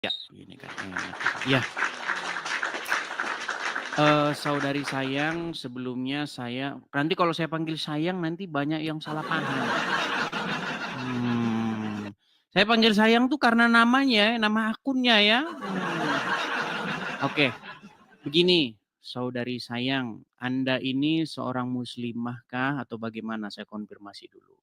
Ya, ini kan. Ya, saudari sayang, sebelumnya nanti kalau saya panggil sayang nanti banyak yang salah paham. Saya panggil sayang tuh karena namanya, nama akunnya ya. Oke, begini, saudari sayang, Anda ini seorang muslimah kah atau bagaimana? Saya konfirmasi dulu.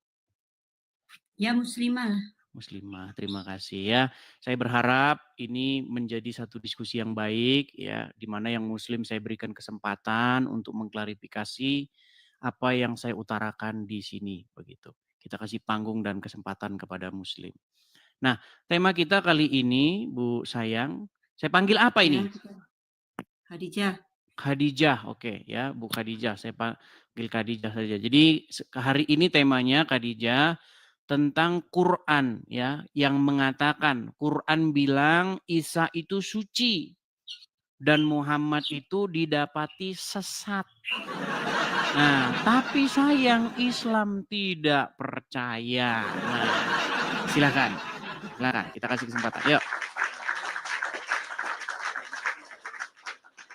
Ya, muslimah lah. Muslimah, terima kasih ya. Saya berharap ini menjadi satu diskusi yang baik ya, di mana yang muslim saya berikan kesempatan untuk mengklarifikasi apa yang saya utarakan di sini begitu. Kita kasih panggung dan kesempatan kepada muslim. Nah, tema kita kali ini Bu Sayang, saya panggil apa Ya, ini? Khadijah. Khadijah, oke ya, Bu Khadijah. Saya panggil Khadijah saja. Jadi hari ini temanya Khadijah tentang Quran ya, yang mengatakan Quran bilang Isa itu suci dan Muhammad itu didapati sesat. Nah, tapi sayang Islam tidak percaya. Nah, silakan kita kasih kesempatan. Yuk.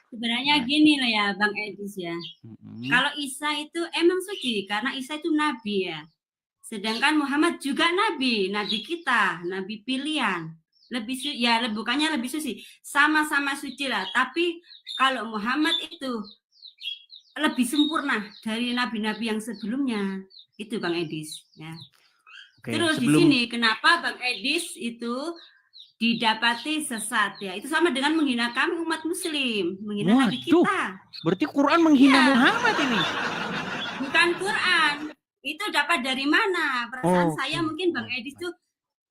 Sebenarnya gini lah ya Bang Edis ya. Kalau Isa itu emang suci karena Isa itu nabi ya. Sedangkan Muhammad juga nabi kita, nabi pilihan. Bukannya lebih suci, sama-sama suci lah. Tapi kalau Muhammad itu lebih sempurna dari nabi-nabi yang sebelumnya. Itu Bang Edis ya. Oke, terus di sini kenapa Bang Edis itu didapati sesat ya? Itu sama dengan menghina kami umat muslim, menghina nabi kita. Berarti Quran menghina Muhammad ini. Bukan Quran. Itu dapat dari mana? Perasaan saya mungkin Bang Edis tuh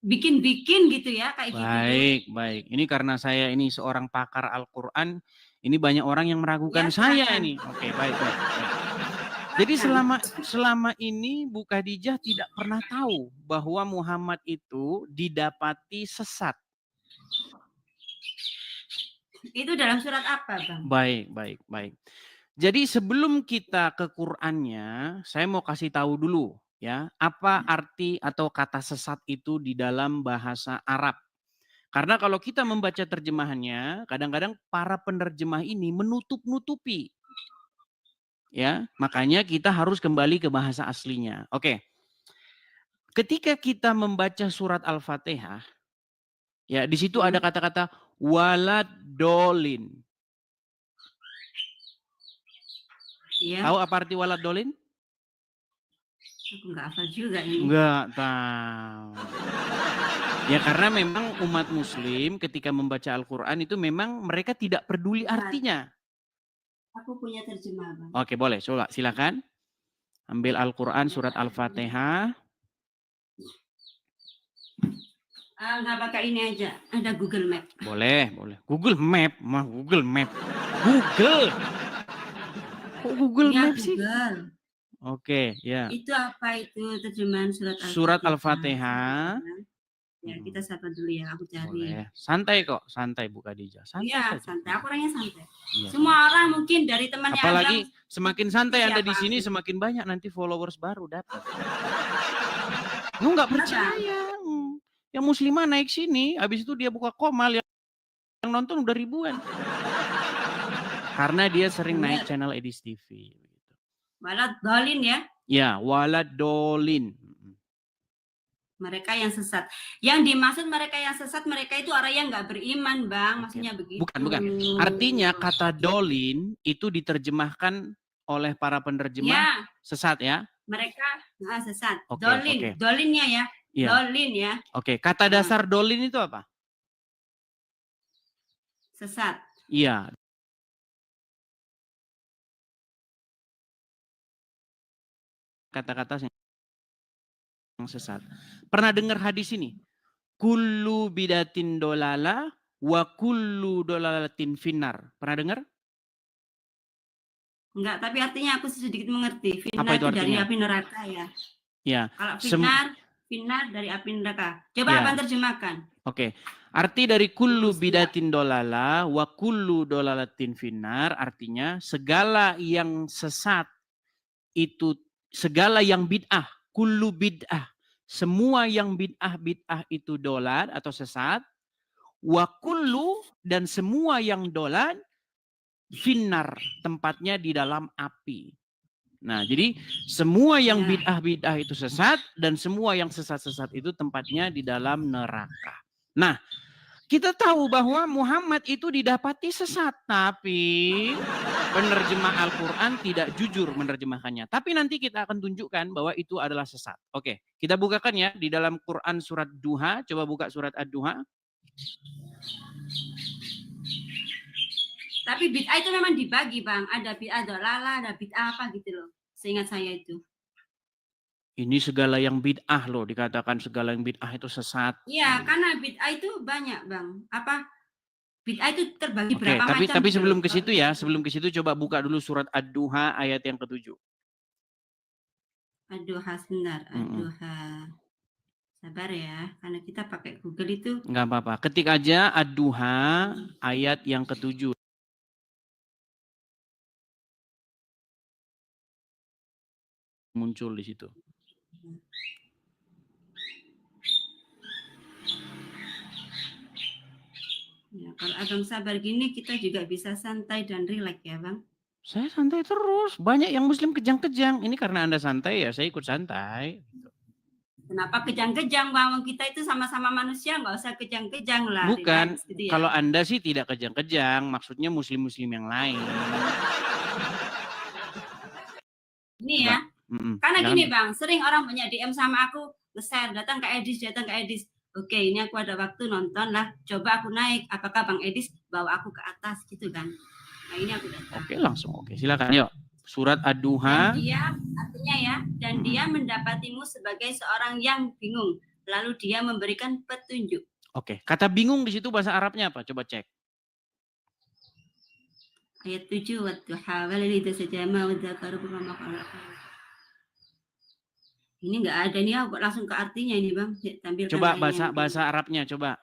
bikin-bikin gitu ya kayak gitu. Baik. Ini karena saya ini seorang pakar Al-Qur'an, ini banyak orang yang meragukan ya, saya ini. Oke, baik. Jadi selama ini Bu Khadijah tidak pernah tahu bahwa Muhammad itu didapati sesat. Itu dalam surat apa, Bang? Baik. Jadi sebelum kita ke Qur'annya, saya mau kasih tahu dulu ya, apa arti atau kata sesat itu di dalam bahasa Arab. Karena kalau kita membaca terjemahannya, kadang-kadang para penerjemah ini menutup-nutupi. Ya, makanya kita harus kembali ke bahasa aslinya. Oke. Ketika kita membaca surat Al-Fatihah, ya di situ ada kata-kata walad dolin. Ya. Tahu apa arti walad dolin? Aku nggak hafal juga ini. Nggak tahu. Ya karena memang umat muslim ketika membaca Al-Quran itu memang mereka tidak peduli artinya. Aku punya terjemah, Bang. Oke, boleh. Coba silakan. Ambil Al-Quran surat Al-Fatihah. Nggak pakai ini aja. Ada Google Map. Boleh. Google Map. Google. Kok Google ya, Map sih? Google. Oke, ya. Itu apa itu terjemahan surat Al-Fatihah? Ya, kita sapa dulu ya, aku cari. Boleh. Santai kok, santai Bu Khadijah. Iya, santai. Aku orangnya santai. Ya. Semua orang mungkin dari temannya apalagi semakin santai Anda di sini, semakin banyak nanti followers baru dapat. Lu nggak percaya. Yang muslimah naik sini, habis itu dia buka komal, yang nonton udah ribuan. Karena dia sering naik channel Edis TV. Walad dolin ya? Ya, walad dolin. Mereka yang sesat. Yang dimaksud mereka yang sesat, mereka itu orang yang nggak beriman, Bang. Maksudnya begitu. Bukan. Artinya kata dolin itu diterjemahkan oleh para penerjemah sesat ya? Mereka sesat. Dolin. Dolinnya ya. Iya. Dolin ya. Oke, kata dasar dolin itu apa? Sesat. Iya. Kata-kata yang sesat. Pernah dengar hadis ini? Kullu bidatin dolala wa kullu dolalatin finnar. Pernah dengar? Enggak, tapi artinya aku sedikit mengerti. Finnar itu dari api neraka ya. Ya. Kalau finnar dari api neraka. Coba abang terjemahkan. Oke. Arti dari kullu bidatin dolala wa kullu dolalatin finnar artinya segala yang sesat itu, segala yang bid'ah, kullu bid'ah, semua yang bid'ah itu dolar atau sesat, Wa kullu, dan semua yang dolan, finnar, tempatnya di dalam api. Nah, jadi semua yang bid'ah-bid'ah itu sesat, dan semua yang sesat-sesat itu tempatnya di dalam neraka. Nah, kita tahu bahwa Muhammad itu didapati sesat, tapi penerjemah Al-Quran tidak jujur menerjemahkannya. Tapi nanti kita akan tunjukkan bahwa itu adalah sesat. Oke, kita bukakan ya di dalam Quran surat Duha. Coba buka surat Ad-Duha. Tapi bid'ah itu memang dibagi, Bang. Ada bid'ah dolalah, ada bid'ah apa gitu loh. Seingat saya itu. Ini segala yang bid'ah loh, dikatakan segala yang bid'ah itu sesat. Iya, karena bid'ah itu banyak, Bang. Apa? Bid'ah itu terbagi berapa macam. Tapi sebelum ke situ ya, sebelum ke situ coba buka dulu surat Ad-Duha ayat yang ke-7. Ad-Duha sebentar, Ad-Duha. Sabar ya, karena kita pakai Google itu. Enggak apa-apa. Ketik aja Ad-Duha ayat yang ke-7. Muncul di situ. Ya, kalau abang sabar gini kita juga bisa santai dan rileks ya, Bang. Saya santai terus. Banyak yang muslim kejang-kejang. Ini karena Anda santai ya, saya ikut santai. Kenapa kejang-kejang, Bang? Kita itu sama-sama manusia, nggak usah kejang-kejang lah. Bukan, relax, gitu ya. Kalau Anda sih tidak kejang-kejang, maksudnya muslim-muslim yang lain. Ini ya, karena gini Bang, sering orang banyak DM sama aku, nge-share, datang ke Edis. Oke, ini aku ada waktu nonton lah, coba aku naik, apakah Bang Edis bawa aku ke atas gitu kan. Nah ini aku datang. Oke, langsung. Oke, silakan yuk. Surat Ad-Duha. Dan dia, artinya ya, dan dia mendapatimu sebagai seorang yang bingung, lalu dia memberikan petunjuk. Oke, kata bingung di situ bahasa Arabnya apa? Coba cek. Ayat 7, Wadduha walidha sajama wadzakaru bima khalaqa. Ini enggak ada nih, aku langsung ke artinya ini, Bang. Tampilkan coba bahasa Arabnya, coba.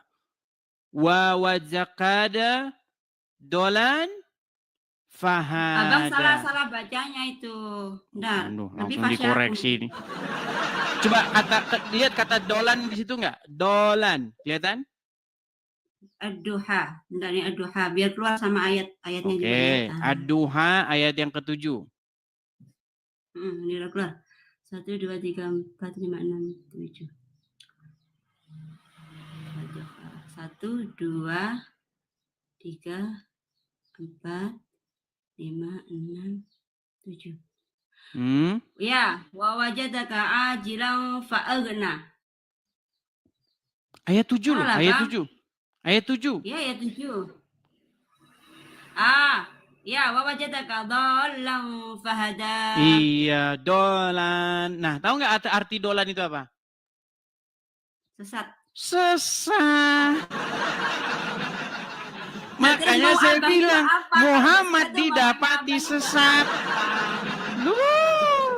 Wa wadzakada dolan fahada. Abang salah bacanya itu. Bentar. Langsung dikoreksi ini. Coba lihat kata dolan di situ enggak? Dolan, kelihatan? Ad-Duha. Bentar nih Ad-Duha, biar keluar sama ayatnya juga. Oke, Ad-Duha ayat yang ke-7. Ini udah keluar. 1, 2, 3, 4, 5, 6, 7. 1, 2, 3, 4, 5, 6, 7. Ya, wa wajadaka ajilan fa'aghna. Ayat 7 loh, ayat 7. Ayat 7. Iya, ayat 7. Ya, wa wajadaka dhallan fahada. Iya, dolan. Nah, tahu nggak arti dolan itu apa? Sesat. Sesat. Makanya saya bilang Muhammad didapati sesat.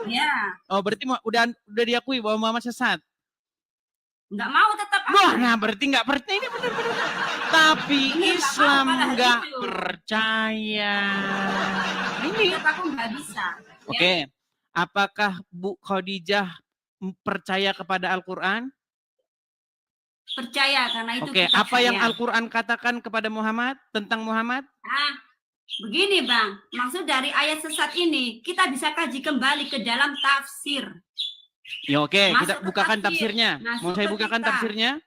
Ya. Oh, berarti udah diakui bahwa Muhammad sesat. Enggak mau tetap. Nah, berarti enggak percaya, ini benar-benar. Tapi Islam enggak percaya. Ini. Aku enggak bisa. Oke. Apakah Bu Khadijah percaya kepada Al-Quran? Percaya, karena itu. Oke, apa yang Al-Quran katakan kepada Muhammad, tentang Muhammad? Begini Bang, maksud dari ayat sesat ini, kita bisa kaji kembali ke dalam tafsir. Ya oke, kita bukakan tafsirnya. Mau saya bukakan tafsirnya?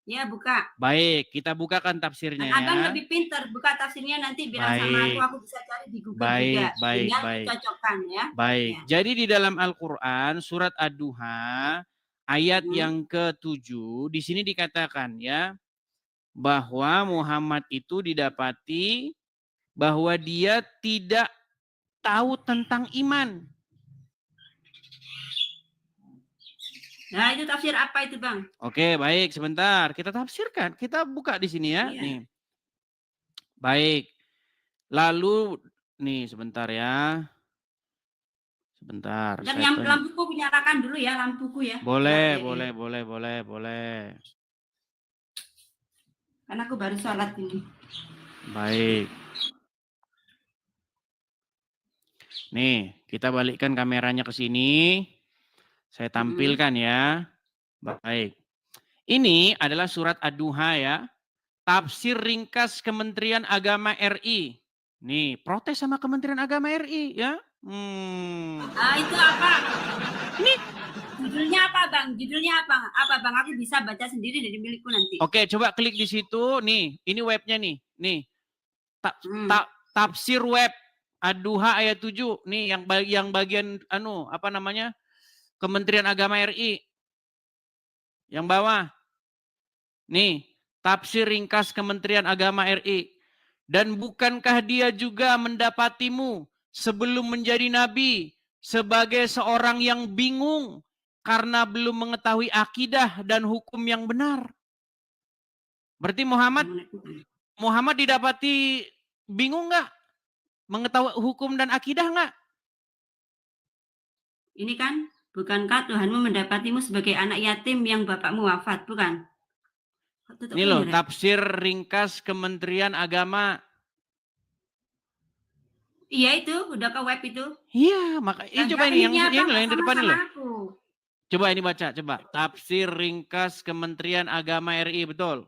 Ya, buka. Baik, kita bukakan tafsirnya ya. Abang lebih pintar, buka tafsirnya nanti bilang sama aku bisa cari di Google juga. Baik. Cocokkan ya. Baik, jadi di dalam Al-Quran, surat Ad-Duha, ayat yang ke-7, di sini dikatakan ya, bahwa Muhammad itu didapati bahwa dia tidak tahu tentang iman. Nah, itu tafsir apa itu, Bang? Oke, baik, sebentar. Kita tafsirkan. Kita buka di sini ya. Nih. Baik. Lalu, nih sebentar ya. Sebentar. Dan yang lampuku nyalakan dulu ya, lampuku ya. Boleh. Karena aku baru sholat ini. Baik. Nih, kita balikkan kameranya ke sini. Saya tampilkan ya. Baik. Ini adalah surat Ad-Duha ya. Tafsir ringkas Kementerian Agama RI. Nih, protes sama Kementerian Agama RI ya. Itu apa? Ini judulnya apa, Bang? Judulnya apa? Apa, Bang? Aku bisa baca sendiri dari milikku nanti. Oke, coba klik di situ. Nih, ini webnya nih. Nih. Tafsir web Ad-Duha ayat 7. Nih yang bagian apa namanya? Kementerian Agama RI. Yang bawah. Nih, tafsir ringkas Kementerian Agama RI. Dan bukankah dia juga mendapatimu sebelum menjadi nabi sebagai seorang yang bingung karena belum mengetahui akidah dan hukum yang benar? Berarti Muhammad didapati bingung nggak? Mengetahui hukum dan akidah nggak? Ini kan, bukankah Tuhanmu mendapatimu sebagai anak yatim yang bapakmu wafat, bukan? Ini loh, tafsir ringkas Kementerian Agama. Iya itu, udah ke web itu. Iya, makanya coba ini yang di depan ini loh. Coba ini baca, coba. Tafsir ringkas Kementerian Agama RI, betul?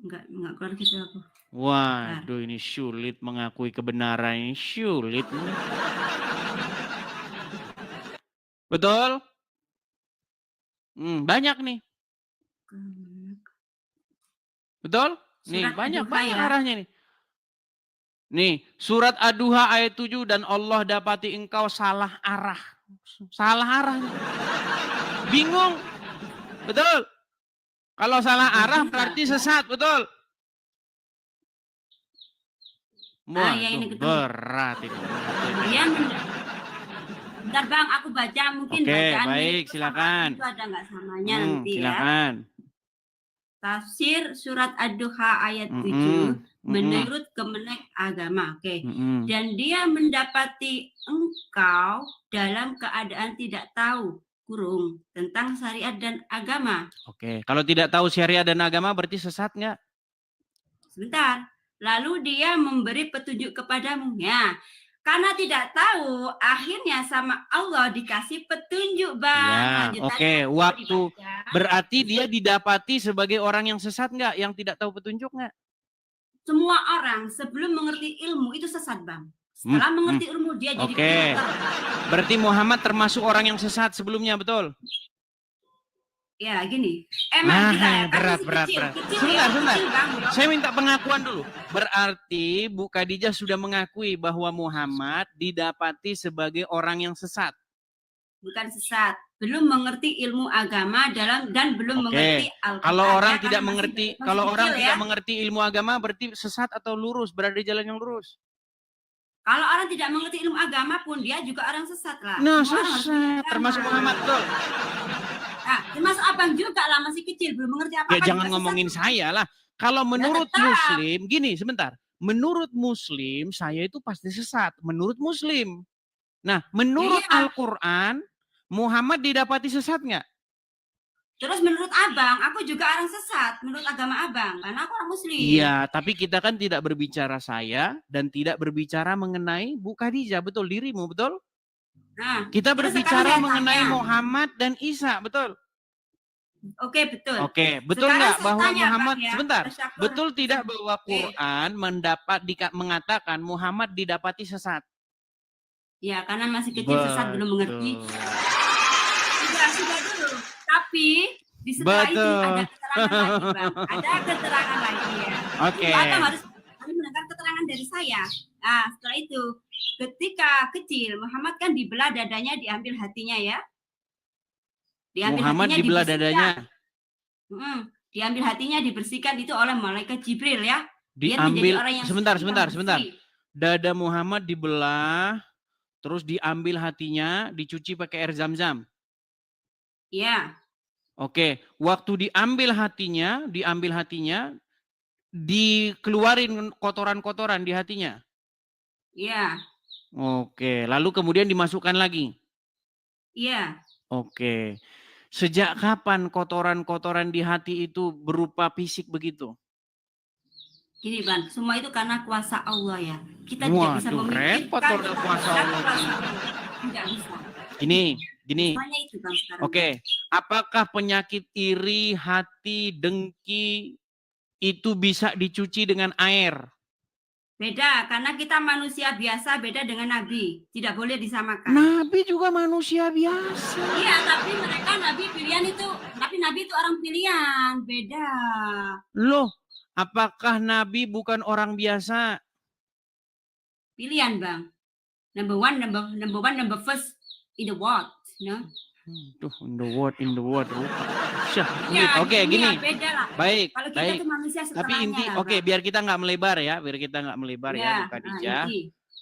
Enggak keluar gitu aku. Waduh, ini sulit mengakui kebenaran, ini sulit. Betul? Banyak nih. Betul? Nih, banyak arahnya nih. Nih, surat Ad-Duha ayat 7, dan Allah dapati engkau salah arah. Salah arah. Bingung. Betul? Kalau salah arah berarti sesat, betul? Waduh, berat ini. Bentar Bang, aku baca mungkin bacaan. Oke, baik, silakan. Itu ada nggak samanya nanti silakan. Ya. Tafsir surat Ad-Duha ayat 7 menurut Kemenek Agama. Oke. Dan dia mendapati engkau dalam keadaan tidak tahu tentang syariat dan agama. Oke, kalau tidak tahu syariat dan agama berarti sesat nggak? Sebentar. Lalu dia memberi petunjuk kepadamu. Ya, karena tidak tahu, akhirnya sama Allah dikasih petunjuk, Bang. Ya, oke. Waktu berarti dia didapati sebagai orang yang sesat nggak? Yang tidak tahu petunjuk nggak? Semua orang sebelum mengerti ilmu itu sesat, Bang. Setelah mengerti ilmu dia jadi pintar. Berarti Muhammad termasuk orang yang sesat sebelumnya, betul? Ya, gini. Emang berat. Sebentar. Saya minta pengakuan dulu. Berarti Bu Khadijah sudah mengakui bahwa Muhammad didapati sebagai orang yang sesat. Bukan sesat, belum mengerti ilmu agama dan belum mengerti Al-Qur'an. Kalau orang tidak mengerti ilmu agama berarti sesat atau lurus, berada di jalan yang lurus. Kalau orang tidak mengerti ilmu agama pun dia juga orang sesat lah. Nah, sesat, termasuk Muhammad, betul. Nah, termasuk abang juga lah, masih kecil, belum mengerti apa-apa. Ya jangan ngomongin saya lah. Kalau menurut Muslim, gini sebentar. Menurut Muslim, saya itu pasti sesat. Menurut Muslim. Nah, menurut Al-Quran, Muhammad didapati sesat nggak? Terus menurut abang, aku juga orang sesat. Menurut agama abang, karena aku orang Muslim. Iya, tapi kita kan tidak berbicara saya dan tidak berbicara mengenai Bu Khadijah, betul? Dirimu, betul? Nah, kita berbicara mengenai Muhammad dan Isa, betul? Oke, betul. Oke, betul nggak bahwa Muhammad, sebentar, betul tidak bahwa Quran mengatakan Muhammad didapati sesat? Ya, karena masih kecil sesat, belum mengerti. Sudah dulu. Tapi di setelah itu ada keterangan lagi, Bang. Ada keterangan lagi ya. Oke. Abang harus mendengar keterangan dari saya. Nah, setelah itu ketika kecil Muhammad kan dibelah dadanya, diambil hatinya ya. Muhammad dibelah dadanya. Diambil hatinya, dibersihkan itu oleh malaikat Jibril ya. Diambil sebentar. Dada Muhammad dibelah, terus diambil hatinya, dicuci pakai air Zam-Zam. Iya. Oke, waktu diambil hatinya, dikeluarin kotoran-kotoran di hatinya. Iya. Oke, lalu kemudian dimasukkan lagi. Iya. Oke. Sejak kapan kotoran-kotoran di hati itu berupa fisik begitu? Gini Bang, semua itu karena kuasa Allah ya. Kita tidak bisa memikirkan kuasa Allah. Tidak bisa. Ini Gini. Semuanya itu Bang sekarang. Oke. Apakah penyakit iri, hati, dengki itu bisa dicuci dengan air? Beda, karena kita manusia biasa, beda dengan Nabi. Tidak boleh disamakan. Nabi juga manusia biasa. Iya, tapi mereka Nabi pilihan itu, tapi Nabi itu orang pilihan, beda. Loh, apakah Nabi bukan orang biasa? Pilihan, Bang. Number one, number first in the world, no? Tuh, in the world. Ya, Oke, gini. Beda lah. Baik, kalau kita baik. tuh manusia Tapi inti, oke, biar kita nggak melebar ya, Bu Khadijah.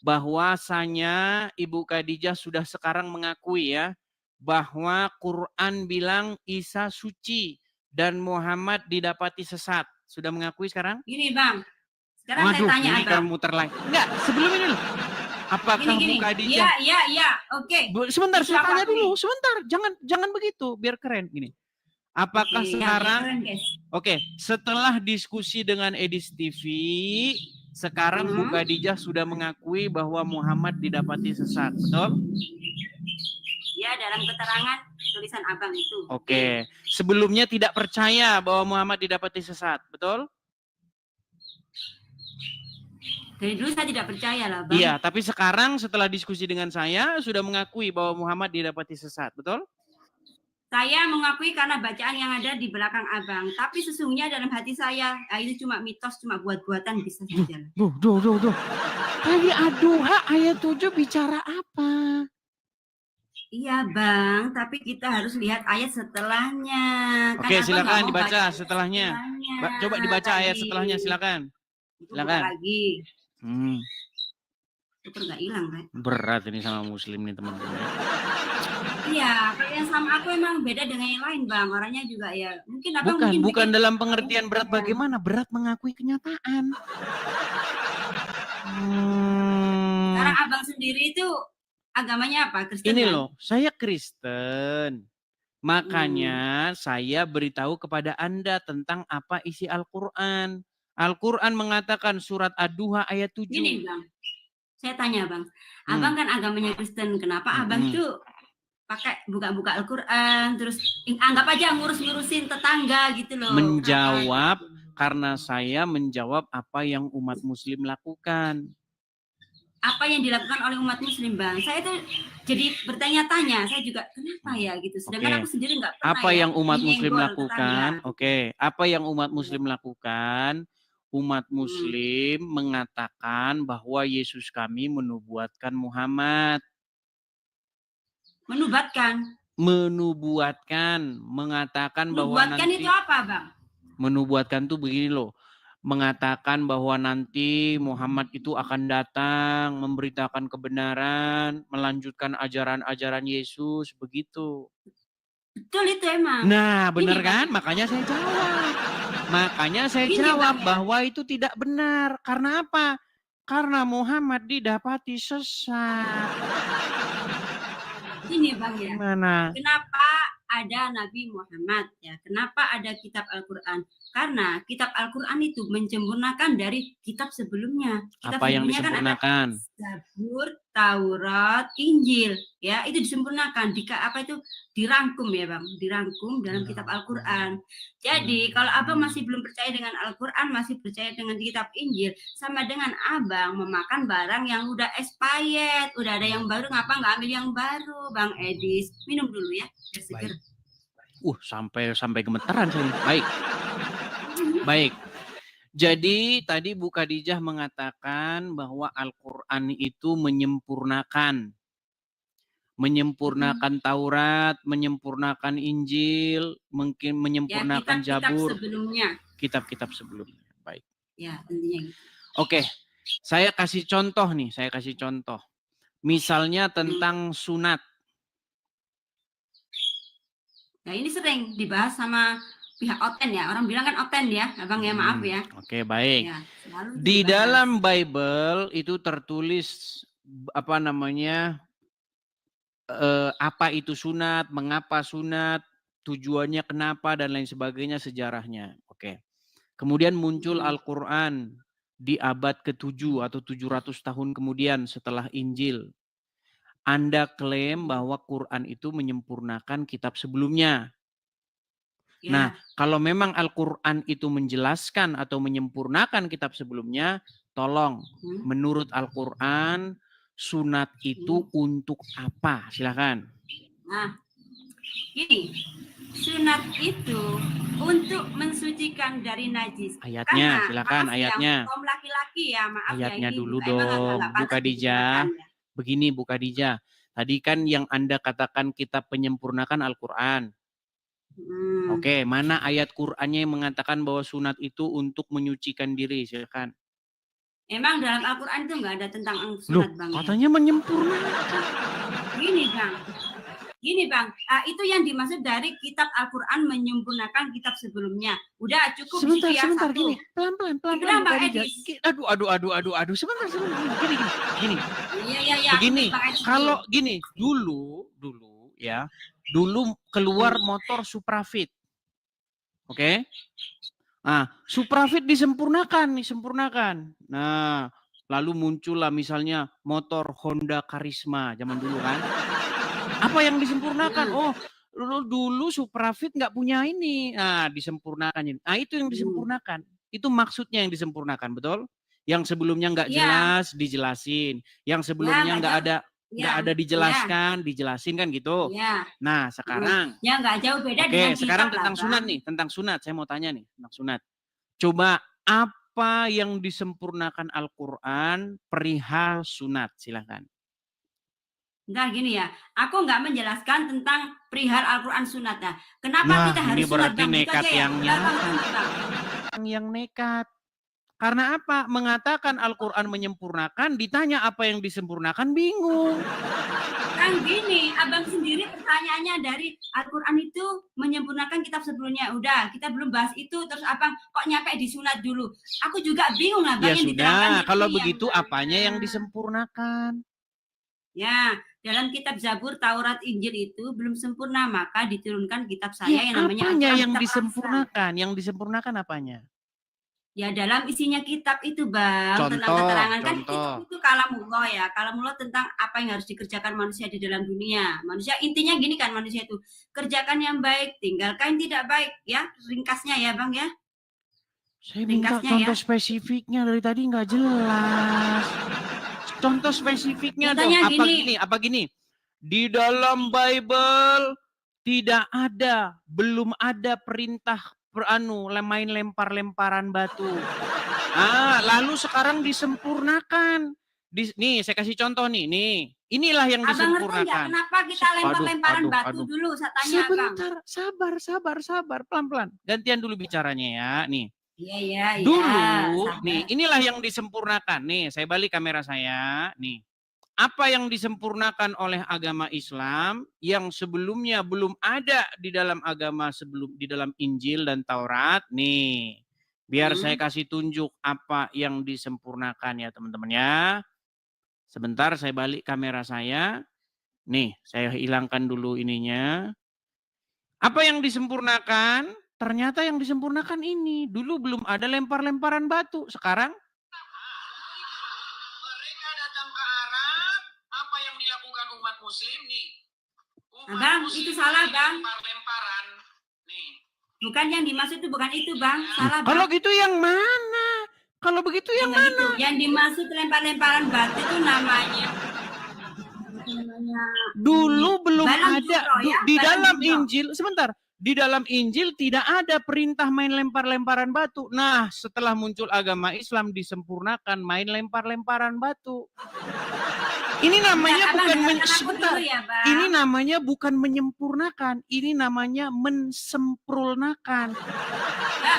Bahwasanya Ibu Khadijah sudah sekarang mengakui ya, bahwa Quran bilang Isa suci dan Muhammad didapati sesat. Sudah mengakui sekarang? Gini Bang, sekarang saya tanya ini kan muter lagi. Enggak, sebelum ini loh. Apakah Bu Khadijah? Iya, oke. Sebentar, saya tanya dulu. Sebentar, jangan begitu, biar keren gini. Apakah sekarang? Oke, setelah diskusi dengan Edis TV, sekarang Bu Khadijah sudah mengakui bahwa Muhammad didapati sesat, betul? Ya, dalam keterangan tulisan Abang itu. Oke, sebelumnya tidak percaya bahwa Muhammad didapati sesat, betul? Dari dulu saya tidak percaya lah, Bang. Iya, tapi sekarang setelah diskusi dengan saya sudah mengakui bahwa Muhammad didapati sesat, betul? Saya mengakui karena bacaan yang ada di belakang Abang. Tapi sesungguhnya dalam hati saya, itu cuma mitos, cuma buat-buatan bisa saja. Duh. Tadi Ad-Duha ayat 7 bicara apa? Iya Bang, tapi kita harus lihat ayat setelahnya. Oke, silakan dibaca setelahnya. Coba dibaca ayat setelahnya, silakan. Silakan. Lagi. Itu nggak hilang kan? Berat ini sama Muslim nih teman-teman. Iya, kalau yang sama aku emang beda dengan yang lain Bang. Orangnya juga ya mungkin Abang bukan dalam pengertian berat bagaimana, berat mengakui kenyataan. Sekarang Abang sendiri itu agamanya apa? Kristen? Ini loh, saya Kristen. Makanya saya beritahu kepada Anda tentang apa isi Al-Quran. Al-Quran mengatakan surat Ad-Duha ayat 7. Gini Bang, saya tanya Bang, Abang kan agamanya Kristen, kenapa Abang tuh pakai buka-buka Al-Quran, terus anggap aja ngurus-ngurusin tetangga gitu loh. Menjawab, karena saya menjawab apa yang umat Muslim lakukan. Apa yang dilakukan oleh umat Muslim Bang? Saya tuh jadi bertanya-tanya, saya juga kenapa ya gitu. Sedangkan aku sendiri nggak pernah. Apa yang umat Muslim lakukan? Apa yang umat Muslim lakukan? Umat Muslim mengatakan bahwa Yesus kami menubuatkan Muhammad. Menubuatkan, mengatakan bahwa nanti. Menubuatkan itu apa Bang? Menubuatkan tuh begini loh. Mengatakan bahwa nanti Muhammad itu akan datang, memberitakan kebenaran, melanjutkan ajaran-ajaran Yesus, begitu. Betul itu emang. Nah, benar kan? Makanya saya jawab bahwa itu tidak benar. Karena apa? Karena Muhammad didapati sesat. Ini Bang ya. Gimana? Kenapa ada Nabi Muhammad ya? Kenapa ada kitab Al-Quran? Karena kitab Al-Quran itu menyempurnakan dari kitab sebelumnya. Kitab apa yang disempurnakan? Kan Zabur, Taurat, Injil, ya itu disempurnakan. Dirangkum ya Bang, dirangkum dalam kitab Al-Quran. Jadi kalau Abang masih belum percaya dengan Al-Quran, masih percaya dengan kitab Injil, sama dengan Abang memakan barang yang udah expired, udah ada yang baru, ngapa nggak ambil yang baru, Bang Edis? Minum dulu ya, biar seger. Sampai gemetaran saya. Baik. Jadi tadi Bu Khadijah mengatakan bahwa Al-Quran itu menyempurnakan Taurat, menyempurnakan Injil, mungkin menyempurnakan Zabur, kitab-kitab sebelumnya. Baik. Ya, intinya gitu. Oke, saya kasih contoh. Misalnya tentang sunat. Nah, ini sering dibahas sama pihak Oten ya. Orang bilang kan Oten ya, Abang ya, maaf ya. Oke, baik. Ya, di dalam Bible itu tertulis apa itu sunat, mengapa sunat, tujuannya kenapa, dan lain sebagainya, sejarahnya. Oke. Kemudian muncul Al-Quran di abad ke-7 atau 700 tahun kemudian setelah Injil. Anda klaim bahwa Quran itu menyempurnakan kitab sebelumnya. Ya. Nah, kalau memang Al-Quran itu menjelaskan atau menyempurnakan kitab sebelumnya, tolong menurut Al-Quran, sunat itu untuk apa? Silakan. Nah, gini, sunat itu untuk mensucikan dari najis. Ayatnya, karena, silakan ayatnya. Ya, kaum laki-laki ya, maaf ayatnya ya, ini dulu emang dong, Bu pantas Khadijah. digunakan, ya. Begini Bu Khadijah, tadi kan yang Anda katakan kitab penyempurnakan Al-Quran. Oke, mana ayat Qur'annya yang mengatakan bahwa sunat itu untuk menyucikan diri? Silakan. Emang dalam Al-Quran itu nggak ada tentang sunat, Bang? Katanya menyempurnakan. Gini Bang, itu yang dimaksud dari kitab Al-Quran menyempurnakan kitab sebelumnya. Udah cukup sebentar, ya, sebentar, satu. Gini, pelan-pelan, Bang Edis. Aduh, sebentar, gini. Iya. Begini, kalau gini, dulu keluar motor Suprafit. Oke? Nah, Suprafit disempurnakan. Nah, lalu muncullah misalnya motor Honda Karisma zaman dulu kan. Apa yang disempurnakan? Oh, dulu Suprafit nggak punya ini. Nah, disempurnakan. Nah, itu yang disempurnakan. Itu maksudnya yang disempurnakan, betul? Yang sebelumnya nggak jelas, dijelasin. Yang sebelumnya nggak ada dijelasin kan gitu. Nah, sekarang. Ya nggak jauh beda dengan kitab. Sekarang tentang sunat nih, tentang sunat. Saya mau tanya nih tentang sunat. Coba apa yang disempurnakan Al-Quran perihal sunat? Silahkan. Enggak, gini ya, aku nggak menjelaskan tentang perihal Al-Quran sunat ya. Kenapa kita harus sunat? Ini berarti Bang? nekat yang nekat. Karena apa? Mengatakan Al-Quran menyempurnakan, ditanya apa yang disempurnakan, bingung. Kan gini, abang sendiri pertanyaannya dari Al-Quran itu menyempurnakan kitab sebelumnya. Udah, kita belum bahas itu, terus abang kok nyampe di sunat dulu. Aku juga bingung abang. Ya sudah, kalau begitu apanya yang disempurnakan? Ya, dalam kitab Zabur, Taurat, Injil itu belum sempurna, maka diturunkan kitab saya yang namanya apanya yang disempurnakan? Yang disempurnakan apanya? Ya, dalam isinya kitab itu, Bang. Tentang keterangan kan itu kalamullah ya. Kalamullah tentang apa yang harus dikerjakan manusia di dalam dunia. Manusia intinya gini kan, manusia itu kerjakan yang baik, tinggalkan yang tidak baik ya. Ringkasnya ya, Bang ya. Saya minta contoh spesifiknya, dari tadi nggak jelas. Contoh spesifiknya dong. Apa gini? Di dalam Bible belum ada perintah main lempar-lemparan batu. Lalu sekarang disempurnakan. Nih, saya kasih contoh nih. Inilah yang disempurnakan. Kenapa kita lempar-lemparan batu dulu? Saya tanya, sebentar, sabar, pelan-pelan. Gantian dulu bicaranya ya, nih. Iya. Dulu, nih, inilah yang disempurnakan. Nih, saya balik kamera saya. Nih, apa yang disempurnakan oleh agama Islam yang sebelumnya belum ada di dalam di dalam Injil dan Taurat? Nih, biar saya kasih tunjuk apa yang disempurnakan ya teman-teman ya. Sebentar, saya balik kamera saya. Nih, saya hilangkan dulu ininya. Apa yang disempurnakan? Ternyata yang disempurnakan ini. Dulu belum ada lempar-lemparan batu. Sekarang mereka datang ke Arab. Apa yang dilakukan umat muslim nih? Bang, itu salah, Bang. Lempar-lemparan. Nih. Bukan yang dimaksud itu, bukan itu, Bang. Salah, Bang. Kalau gitu yang mana? Kalau begitu yang mana? Itu. Yang dimaksud lempar-lemparan batu itu namanya dulu belum ada di dalam Injil. Sebentar. Di dalam Injil tidak ada perintah main lempar-lemparan batu. Nah, setelah muncul agama Islam disempurnakan main lempar-lemparan batu. Ini namanya ini namanya bukan menyempurnakan, ini namanya mensempurnakan. Sabar.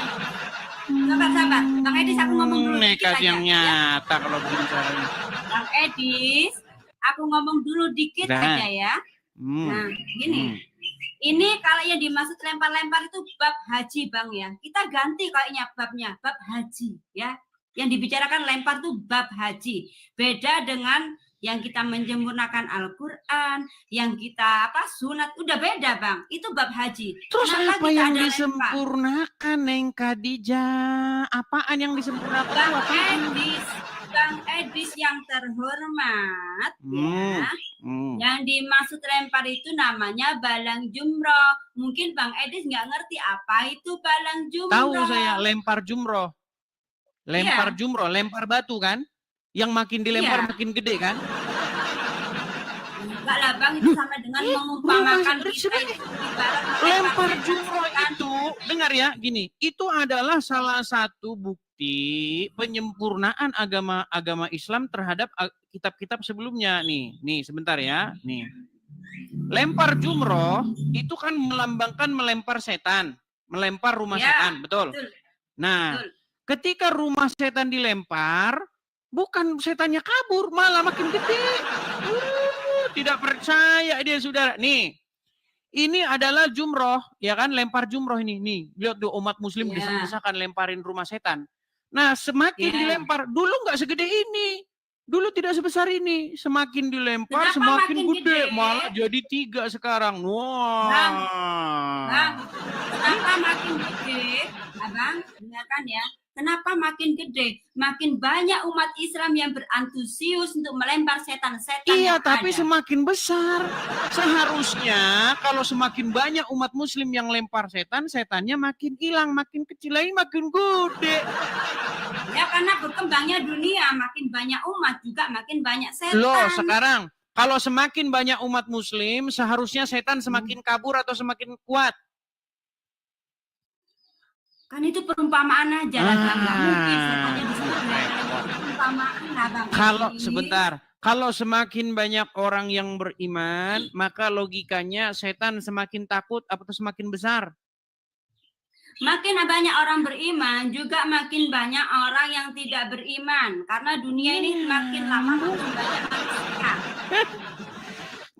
Bang Edis, aku ngomong dulu. Nekat yang nyata kalau begini caranya. Bang Edis, aku ngomong dulu dikit aja ya. Nah, gini. Ini kalau yang dimaksud lempar-lempar itu bab haji, Bang ya. Kita ganti kayaknya babnya, bab haji ya. Yang dibicarakan lempar itu bab haji. Beda dengan yang kita menyempurnakan Al-Quran, yang kita sunat, udah beda, Bang. Itu bab haji. Terus kenapa apa yang disempurnakan, Neng Khadijah? Apaan yang disempurnakan? Bang Edis, Bang Edis yang terhormat, ya, yang dimaksud lempar itu namanya balang jumroh. Mungkin Bang Edis nggak ngerti apa itu balang jumroh. Tahu saya, lempar jumroh. Lempar jumroh, lempar batu kan? Yang makin dilempar makin gede kan? Enggak lah Bang, itu sama dengan mengumpamakan lempar jumroh itu, dengar ya, gini, itu adalah salah satu bukti penyempurnaan agama Islam terhadap kitab-kitab sebelumnya. Nih sebentar ya, nih. Lempar jumroh itu kan melambangkan melempar setan, melempar rumah setan, betul? Nah, ketika rumah setan dilempar, bukan setannya kabur, malah makin gede. Tidak percaya dia, saudara. Nih, ini adalah jumroh, ya kan? Lempar jumroh ini. Nih, lihat tuh umat muslim desa-desakan lemparin rumah setan. Nah, semakin dilempar, dulu nggak segede ini. Dulu tidak sebesar ini. Semakin dilempar, semakin gede. Malah jadi 3 sekarang. Wah. Bang, kenapa makin gede? Abang, dengarkan ya. Kenapa makin gede? Makin banyak umat Islam yang berantusius untuk melempar setan-setan. Iya, tapi semakin besar. Seharusnya kalau semakin banyak umat muslim yang lempar setan, setannya makin hilang, makin kecil lagi, makin gede. Ya, karena berkembangnya dunia, makin banyak umat juga makin banyak setan. Loh, sekarang kalau semakin banyak umat muslim, seharusnya setan semakin kabur atau semakin kuat? Kan itu perumpamaan aja lah, nggak mungkin setannya di sini. Perumpamaan lah, Bang. Kalau sebentar, kalau semakin banyak orang yang beriman, maka logikanya setan semakin takut atau semakin besar? Makin banyak orang beriman, juga makin banyak orang yang tidak beriman. Karena dunia ini makin lama makin banyak manusia.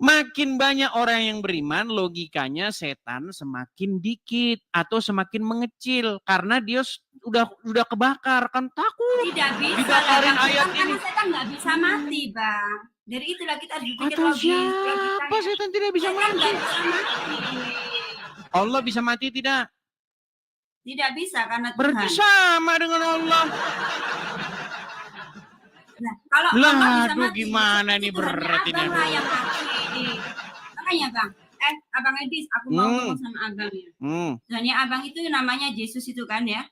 Makin banyak orang yang beriman, logikanya setan semakin dikit atau semakin mengecil karena dia udah kebakar, kan takut. Tidak bisa dibakarin ayat ini. Karena setan nggak bisa mati, Bang. Dari itulah kita berpikir logis. Siapa setan tidak bisa mati? Allah bisa mati tidak? Tidak bisa karena Tuhan. Berarti sama dengan Allah. Nah, kalau Allah bisa mati, gimana nih berat ini? Makanya Bang, Abang Edis, aku mau ngomong sama Abang ya. Soalnya Abang itu namanya Yesus itu kan ya?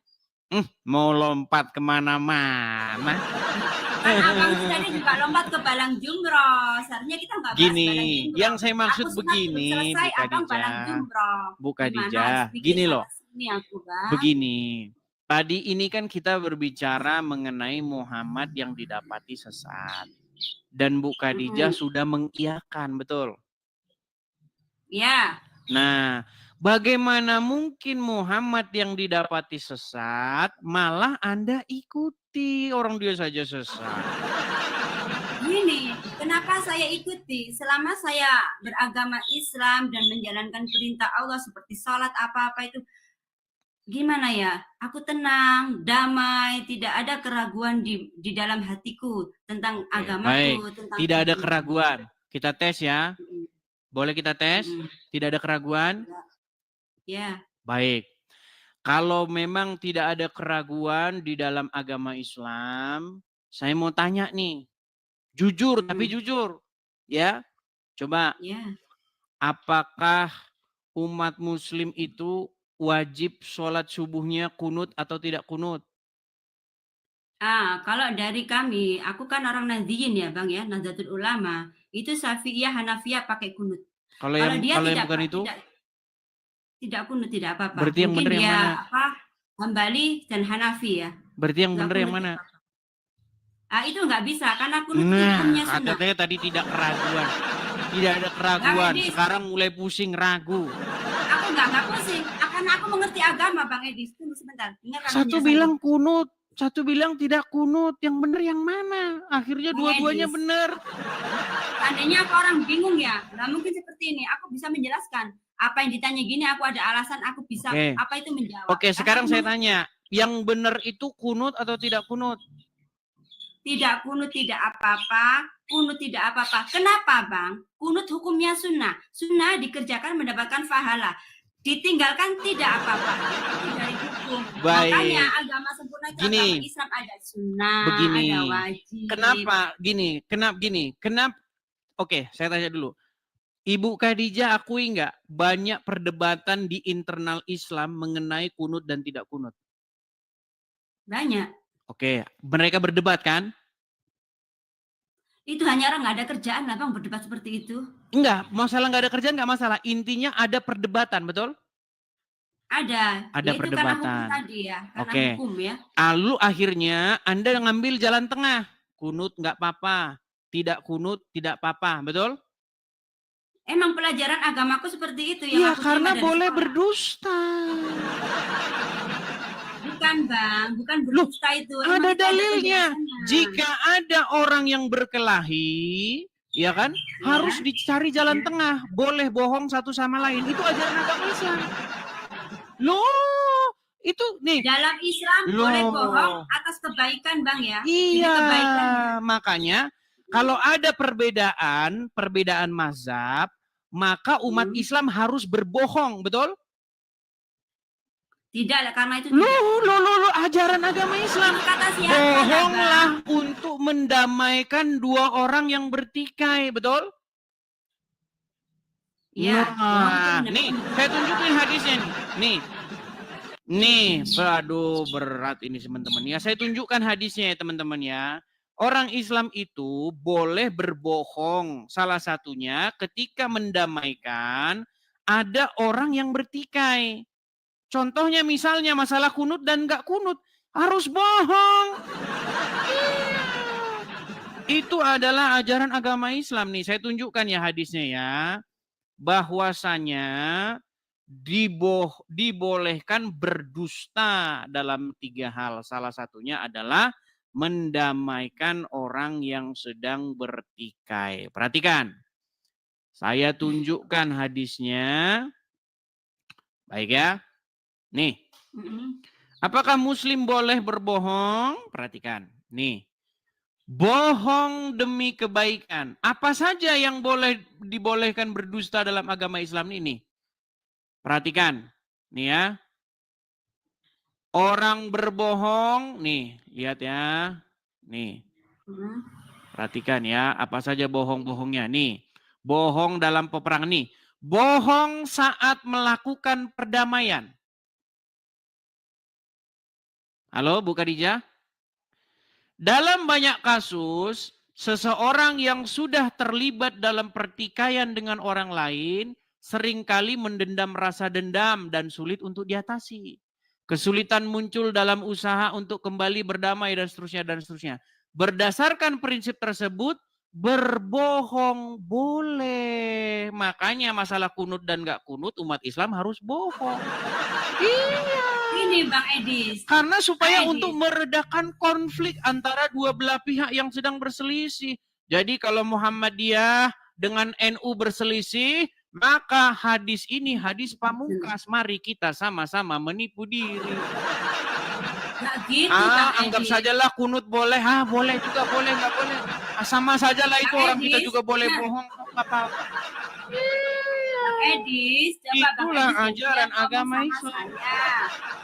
Mau lompat kemana-mana. Kan Abang tadi juga lompat ke balang jumroh. Seharusnya kita nggak bahas gini, balang jumroh. Yang saya maksud begini, Bu Khadijah. Gini loh. Begini. Tadi ini kan kita berbicara mengenai Muhammad yang didapati sesat. Dan Bu Khadijah sudah mengiyakan, betul? Ya. Nah, bagaimana mungkin Muhammad yang didapati sesat, malah Anda ikuti orang dia saja sesat? Gini, kenapa saya ikuti? Selama saya beragama Islam dan menjalankan perintah Allah seperti sholat apa-apa itu, gimana ya? Aku tenang, damai, tidak ada keraguan di dalam hatiku tentang agamaku. Tentang tidak ada keraguan. Kita tes ya. Boleh kita tes? Tidak ada keraguan? Ya. Baik. Kalau memang tidak ada keraguan di dalam agama Islam, saya mau tanya nih. Jujur, tapi jujur. Ya. Coba. Ya. Apakah umat muslim itu wajib sholat subuhnya kunut atau tidak kunut? Kalau dari kami, aku kan orang Nahdliyin ya Bang ya, Nahdlatul Ulama. Itu Syafi'iyah, Hanafiyah pakai kunut. Kalau yang bukan itu? Tidak kunut, tidak apa-apa. Berarti yang benar yang mana? Hambali dan Hanafi ya. Berarti yang benar yang mana? Itu nggak bisa, karena kunut hukumnya sunnah. Katanya tadi tidak keraguan. Tidak ada keraguan. Sekarang mulai pusing, ragu. Aku nggak pusing. Karena aku mengerti agama, Bang Edis. Tunggu sebentar. Satu bilang kunut, satu bilang tidak kunut. Yang benar yang mana? Akhirnya dua-duanya benar. Seandainya aku orang bingung ya, nah mungkin seperti ini. Aku bisa menjelaskan. Apa yang ditanya gini, aku ada alasan, aku bisa apa itu menjawab. Oke, sekarang saya tanya. Yang benar itu kunut atau tidak kunut? Tidak kunut, tidak apa-apa. Kunut tidak apa-apa. Kenapa, Bang? Kunut hukumnya sunnah. Sunnah dikerjakan mendapatkan pahala. Ditinggalkan tidak apa-apa. Itu dari hukum. Baik. Makanya agama sempurna itu agama Islam ada sunnah, ada Begini, wajib. kenapa gini? Oke, saya tanya dulu. Ibu Khadijah akui nggak banyak perdebatan di internal Islam mengenai kunut dan tidak kunut? Banyak. Oke, mereka berdebat kan? Itu hanya orang nggak ada kerjaan lah Bang berdebat seperti itu. Enggak, masalah nggak ada kerjaan nggak masalah. Intinya ada perdebatan, betul? Ada. Ada Ya itu karena hukum perdebatan. tadi ya, karena Oke. hukum ya. Lalu akhirnya Anda ngambil jalan tengah. Kunut nggak apa-apa. Tidak kunut, tidak apa-apa. Betul? Emang pelajaran agamaku seperti itu yang Iya, aku karena terima dari boleh sekolah. berdusta. Bukan Bang, bukan berdusta itu. Emang Ada kita dalilnya. penjelasannya. Jika ada orang yang berkelahi, ya kan, harus dicari jalan tengah. Boleh bohong satu sama lain. Itu ajaran agama Islam. Loh, itu nih. Dalam Islam boleh bohong atas kebaikan Bang ya. Iya, makanya kalau ada perbedaan mazhab, maka umat Islam harus berbohong, betul? Tidak, karena itu Loh, ajaran agama Islam. kata siapa? Bohonglah untuk mendamaikan dua orang yang bertikai, betul? Ya, nah, nih, saya tunjukin hadisnya nih. Nih, aduh berat ini teman-teman ya. Saya tunjukkan hadisnya ya teman-teman ya. Orang Islam itu boleh berbohong. Salah satunya ketika mendamaikan ada orang yang bertikai. Contohnya misalnya masalah kunut dan nggak kunut. Harus bohong. Itu adalah ajaran agama Islam nih. Saya tunjukkan ya hadisnya ya. Bahwasanya dibolehkan berdusta dalam 3 hal. Salah satunya adalah mendamaikan orang yang sedang bertikai. Perhatikan. Saya tunjukkan hadisnya. Baik ya. Nih. Apakah muslim boleh berbohong? Perhatikan. Nih. Bohong demi kebaikan. Apa saja yang dibolehkan berdusta dalam agama Islam ini? Perhatikan. Nih ya. Orang berbohong, nih, lihat ya. Nih. Perhatikan ya, apa saja bohong-bohongnya. Nih, bohong dalam peperangan nih. Bohong saat melakukan perdamaian. Halo, Bu Khadijah? Dalam banyak kasus, seseorang yang sudah terlibat dalam pertikaian dengan orang lain, seringkali mendendam rasa dendam dan sulit untuk diatasi. Kesulitan muncul dalam usaha untuk kembali berdamai dan seterusnya. Berdasarkan prinsip tersebut, berbohong boleh. Makanya masalah kunut dan gak kunut umat Islam harus bohong. Iya. Ini Bang Edis. Karena supaya untuk meredakan konflik antara dua belah pihak yang sedang berselisih. Jadi kalau Muhammadiyah dengan NU berselisih, maka hadis ini hadis pamungkas. Mari kita sama-sama menipu diri. Gitu, anggap sajalah kunut boleh. Boleh juga, boleh nggak boleh. Sama sajalah itu orang kita juga boleh bohong. Apa-apa. Edis, itulah ajaran agama Islam.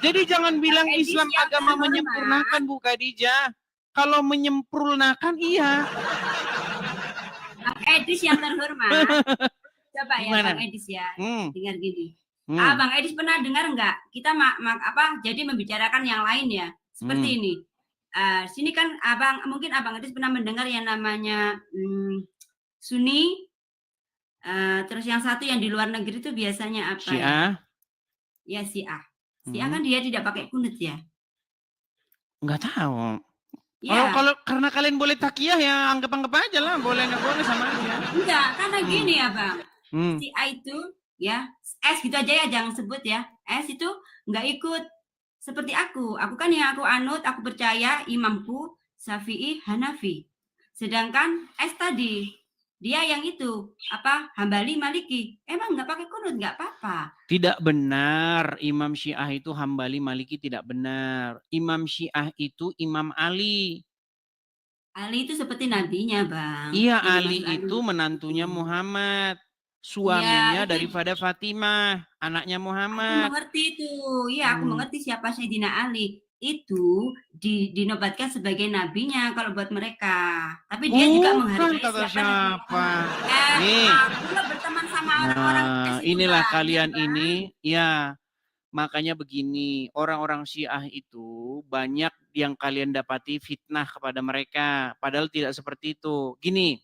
Jadi jangan bilang Islam agama menyempurnakan, Bu Khadijah. Kalau menyempurnakan iya. Bang Edis yang terhormat. Coba ya Bang Edis ya. Dengar gini. Bang Edis pernah dengar enggak? Kita jadi membicarakan yang lain ya. Seperti ini. Sini kan mungkin Abang Edis pernah mendengar yang namanya Sunni. Terus yang satu yang di luar negeri itu biasanya apa? Syiah. Ya Syiah. Syiah kan dia tidak pakai kunut ya? Enggak tahu. Ya. Kalau karena kalian boleh takiyah ya anggap aja lah. Boleh nggak boleh sama aja. Enggak, karena gini ya Bang. Syiah itu ya, S gitu aja ya, jangan sebut ya. S itu nggak ikut seperti aku. Aku kan yang aku anut, aku percaya imamku Syafi'i, Hanafi. Sedangkan S tadi dia yang itu Hambali, Maliki. Emang nggak pakai kunut nggak apa-apa. Tidak benar. Imam Syiah itu Hambali, Maliki tidak benar. Imam Syiah itu Imam Ali. Ali itu seperti nabinya Bang. Iya, Ali itu menantunya Muhammad. Suaminya daripada Fatimah, anaknya Muhammad. Aku mengerti itu. Iya, aku mengerti siapa Sayyidina Ali. itu dinobatkan sebagai nabinya kalau buat mereka. Tapi dia juga menghargai kata siapa. Nih. Aku berteman sama orang-orang inilah kalian ini, ya. Makanya begini, orang-orang Syiah itu banyak yang kalian dapati fitnah kepada mereka. Padahal tidak seperti itu. Gini,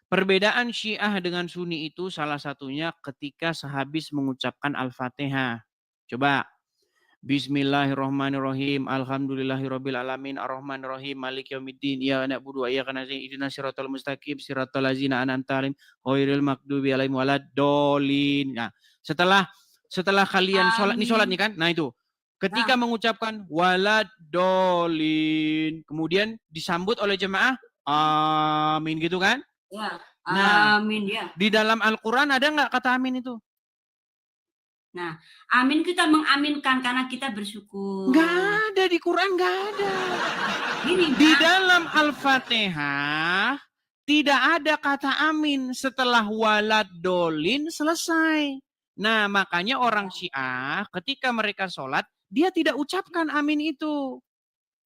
perbedaan Syiah dengan Sunni itu salah satunya ketika sehabis mengucapkan Al-Fatihah. Coba. Bismillahirrahmanirrahim. Alhamdulillahirabbil alamin arrahmanirrahim maliki yaumiddin iyyaka na'budu wa iyyaka nasta'in ihdinas siratal mustaqim siratal ladzina an'amta 'alaihim ghairil maghdubi 'alaihim waladdallin. Nah, setelah kalian sholat, ini sholat nih kan? Nah itu, ketika mengucapkan waladdallin, kemudian disambut oleh jemaah, amin gitu kan? Ya, amin ya. Di dalam Al-Quran ada nggak kata amin itu? Nah, amin kita mengaminkan karena kita bersyukur. Nggak ada di Quran, nggak ada. Di dalam Al-Fatihah tidak ada kata amin setelah waladdallin selesai. Nah, makanya orang Syiah ketika mereka sholat, dia tidak ucapkan amin itu.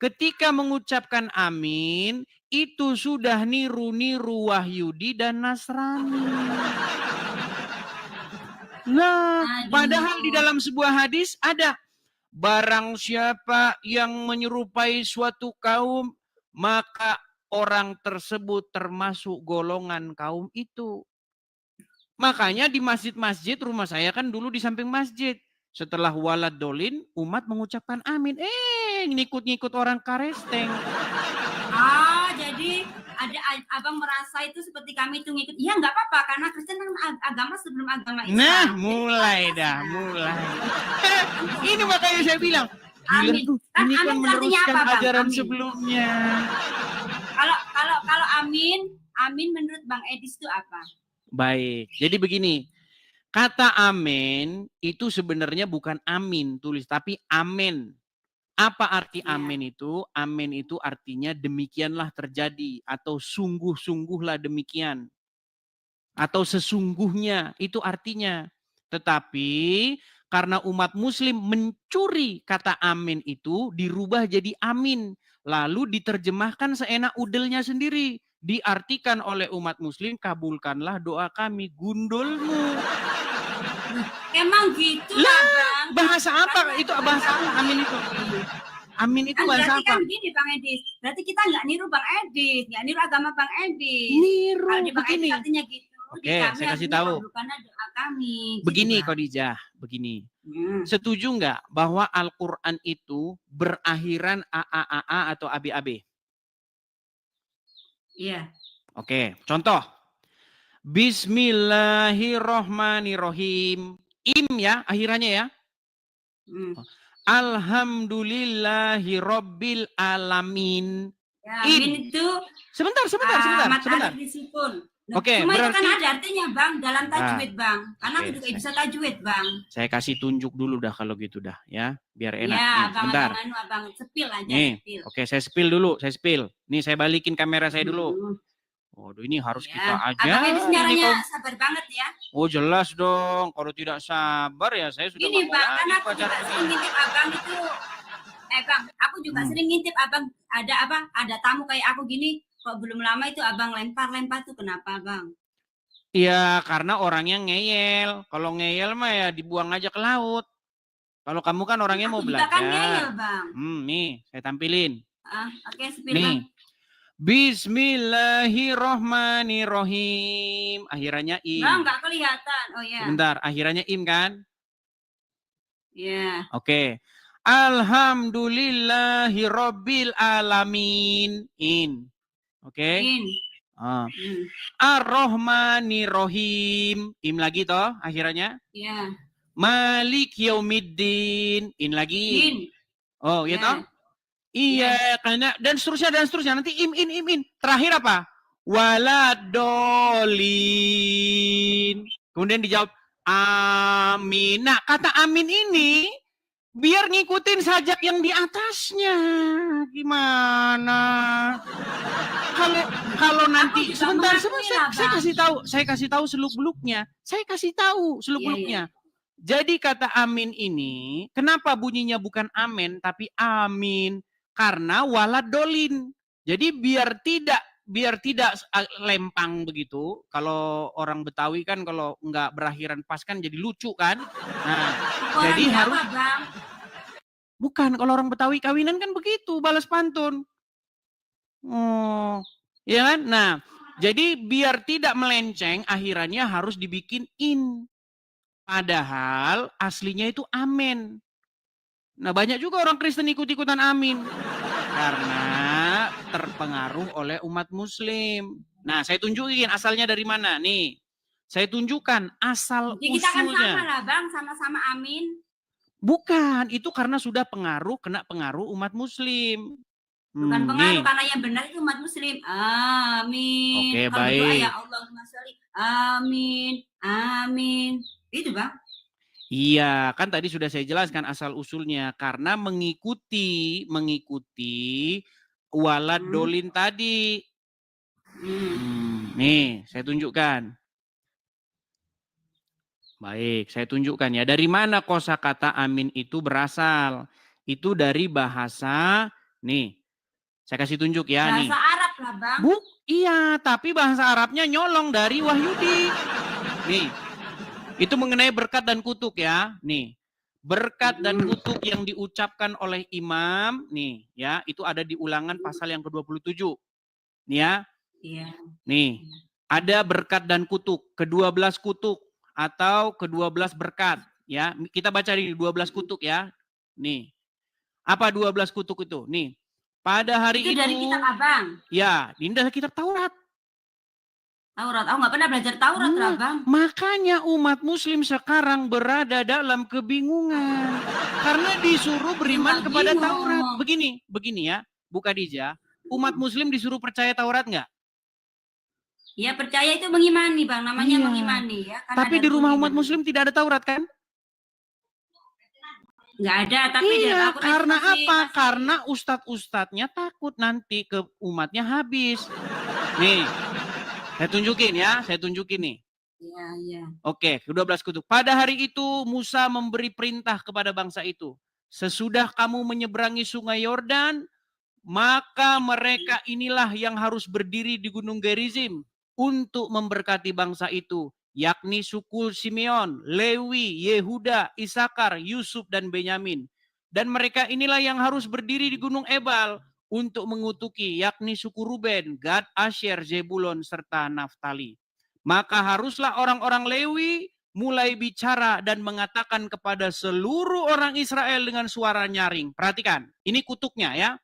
Ketika mengucapkan amin, itu sudah niru-niru Wahyudi dan Nasrani. Nah, padahal di dalam sebuah hadis ada, barang siapa yang menyerupai suatu kaum, maka orang tersebut termasuk golongan kaum itu. Makanya di masjid-masjid rumah saya kan dulu di samping masjid. Setelah waladdallin, umat mengucapkan amin. Ngikut-ngikut orang karesteng. Jadi ada abang merasa itu seperti kami itu ngikut. Iya nggak apa-apa karena Kristen kan agama sebelum agama Islam. Nah, mulai. Ini makanya saya bilang, amin. Ini kan meneruskan ajaran sebelumnya. Kalau amin menurut Bang Edis itu apa? Baik, jadi begini, kata amin itu sebenarnya bukan amin tulis, tapi amen. Apa arti amin itu? Amin itu artinya demikianlah terjadi, atau sungguh-sungguhlah demikian. Atau sesungguhnya, itu artinya. Tetapi karena umat muslim mencuri kata amin itu, dirubah jadi amin. Lalu diterjemahkan seenak udelnya sendiri. Diartikan oleh umat muslim, kabulkanlah doa kami, gundulmu. Emang gitu lah, Bang. Bahasa apa? Itu bahasa apa? Amin itu. Amin itu bahasa apa? Kan gini Bang Edis. Berarti kita nggak niru Bang Edis, nggak niru agama Bang Edis. Niru. Kalau di Bang Edis artinya gitu. Oke, saya kasih tahu. Doa kami. Begini Khadijah, begini. Setuju nggak bahwa Al-Quran itu berakhiran AAAA atau ABAB? Iya. Oke, contoh. Bismillahirrohmanirrohim. Im ya, akhirannya ya. Alhamdulillahirabbil alamin. Ya, amin itu. Sebentar. Oke, cuma berarti, itu kan ada artinya Bang dalam tajwid Bang. Karena aku juga bisa tajwid Bang. Saya kasih tunjuk dulu dah kalau gitu dah ya, biar enak. Ya, sebentar. Bang sepil aja. Nih, oke saya spill dulu, Nih saya balikin kamera saya dulu. Waduh, ini harus kita aja. Abang Edis nyaranya sabar banget ya. Oh jelas dong, kalau tidak sabar ya saya sudah. Gini Bang, karena aku juga sering ngintip abang itu. Bang, aku juga sering ngintip abang ada tamu kayak aku gini. Kok belum lama itu abang lempar tuh kenapa Bang? Iya, karena orangnya ngeyel. Kalau ngeyel mah ya dibuang aja ke laut. Kalau kamu kan orangnya mau belajar. Kan ngeyel Bang. Nih, saya tampilin. Oke, nih. Bismillahirrohmanirrohim. Akhirannya im. Bang, nggak kelihatan. Oh ya. Sebentar, akhirannya im kan? Iya. Oke. Alhamdulillahirabbil alamin. In. Oke. Ar-Rahmanir-Rahim. Im lagi toh akhirannya? Iya. Malik yaumiddin. In lagi. In. Oh, ya toh? Iya, karena dan seterusnya. Nanti im. Terakhir apa? Waladolin. Kemudian dijawab amin. Nah, kata amin ini biar ngikutin sajak yang di atasnya. Gimana? Kalau nanti sebentar, saya kasih tahu seluk-beluknya. Jadi kata amin ini, kenapa bunyinya bukan amin tapi amin? Karena walad dolin. Jadi biar tidak lempang begitu. Kalau orang Betawi kan kalau nggak berakhiran pas kan jadi lucu kan. Nah, Orang jadi Jawa, harus Bang. bukan kalau orang Betawi kawinan kan begitu balas pantun. Oh, ya kan? Nah, jadi biar tidak melenceng akhirannya harus dibikin in. Padahal aslinya itu amin. Nah, banyak juga orang Kristen ikut-ikutan amin. Karena terpengaruh oleh umat muslim. Nah, saya tunjukin asalnya dari mana. Nih, saya tunjukkan asal Jadi kita kan sama usulnya. lah, Bang. Sama-sama amin. Bukan, itu karena sudah kena pengaruh umat muslim. Bukan pengaruh, Nih. karena yang benar itu umat muslim. Amin. Oke, Kalau berdoa ya baik. Allahumma sholli. Amin. Amin. Itu, Bang. Iya, kan tadi sudah saya jelaskan asal usulnya karena mengikuti walad dolin tadi. Nih, saya tunjukkan. Baik, saya tunjukkan ya. Dari mana kosakata amin itu berasal? Itu dari bahasa, nih, saya kasih tunjuk ya. Bahasa Arab lah, Bang. Iya, tapi bahasa Arabnya nyolong dari Wahyudi. Nih, itu mengenai berkat dan kutuk ya. Nih, berkat dan kutuk yang diucapkan oleh imam, nih ya, itu ada di Ulangan pasal yang ke-27. Nih ya. Iya. Nih, ada berkat dan kutuk, ke-12 kutuk atau ke-12 berkat ya. Kita baca di 12 kutuk ya. Nih. Apa 12 kutuk itu? Nih. Pada hari itu dari kitab Abang. Ya, ini dari kitab Taurat. Taurat. Aku nggak pernah belajar Taurat, Bang. Makanya umat muslim sekarang berada dalam kebingungan. Karena disuruh beriman kepada Taurat. Begini ya, Bu Khadijah. Umat muslim disuruh percaya Taurat nggak? Ya percaya itu mengimani, Bang. Namanya mengimani ya. Tapi di rumah umat muslim tidak ada Taurat kan? Nggak ada, tapi iya, karena apa? Karena ustadz-ustadznya takut nanti ke umatnya habis. Nih, saya tunjukin nih. Iya. Oke, ke-12 kutuk. Pada hari itu Musa memberi perintah kepada bangsa itu. Sesudah kamu menyeberangi sungai Yordan, maka mereka inilah yang harus berdiri di Gunung Gerizim untuk memberkati bangsa itu, yakni suku Simeon, Lewi, Yehuda, Isakar, Yusuf, dan Benyamin. Dan mereka inilah yang harus berdiri di Gunung Ebal untuk mengutuki, yakni suku Ruben, Gad, Asher, Zebulon, serta Naftali. Maka haruslah orang-orang Lewi mulai bicara dan mengatakan kepada seluruh orang Israel dengan suara nyaring. Perhatikan, ini kutuknya ya.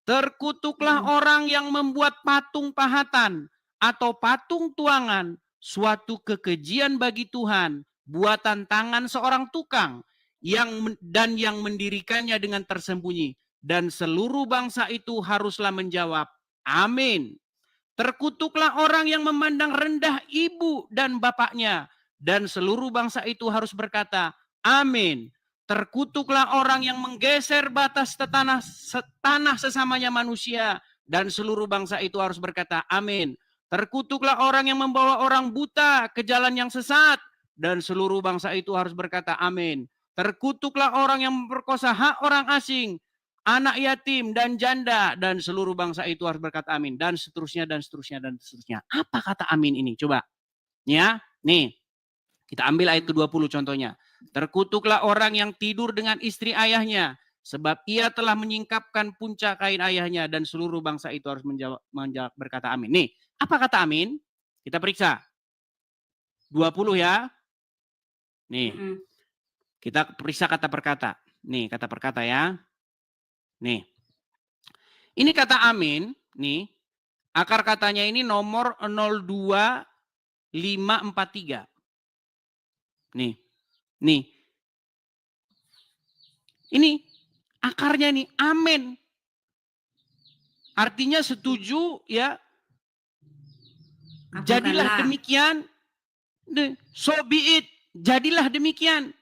Terkutuklah orang yang membuat patung pahatan atau patung tuangan, suatu kekejian bagi Tuhan, buatan tangan seorang tukang yang mendirikannya dengan tersembunyi. Dan seluruh bangsa itu haruslah menjawab, amin. Terkutuklah orang yang memandang rendah ibu dan bapaknya. Dan seluruh bangsa itu harus berkata, amin. Terkutuklah orang yang menggeser batas tanah sesamanya manusia. Dan seluruh bangsa itu harus berkata, amin. Terkutuklah orang yang membawa orang buta ke jalan yang sesat. Dan seluruh bangsa itu harus berkata, amin. Terkutuklah orang yang memperkosa hak orang asing, anak yatim dan janda, dan seluruh bangsa itu harus berkata amin, dan seterusnya dan seterusnya dan seterusnya. Apa kata amin ini? Coba. Ya, nih. Kita ambil ayat ke-20 contohnya. Terkutuklah orang yang tidur dengan istri ayahnya, sebab ia telah menyingkapkan puncak kain ayahnya, dan seluruh bangsa itu harus menjawab berkata amin. Nih, apa kata amin? Kita periksa. 20 ya. Nih. Kita periksa kata per kata. Nih, kata per kata ya. Nih, ini kata amin, nih, akar katanya ini nomor 02543. Nih, ini akarnya nih, amin. Artinya setuju ya, jadilah demikian, so be it, jadilah demikian.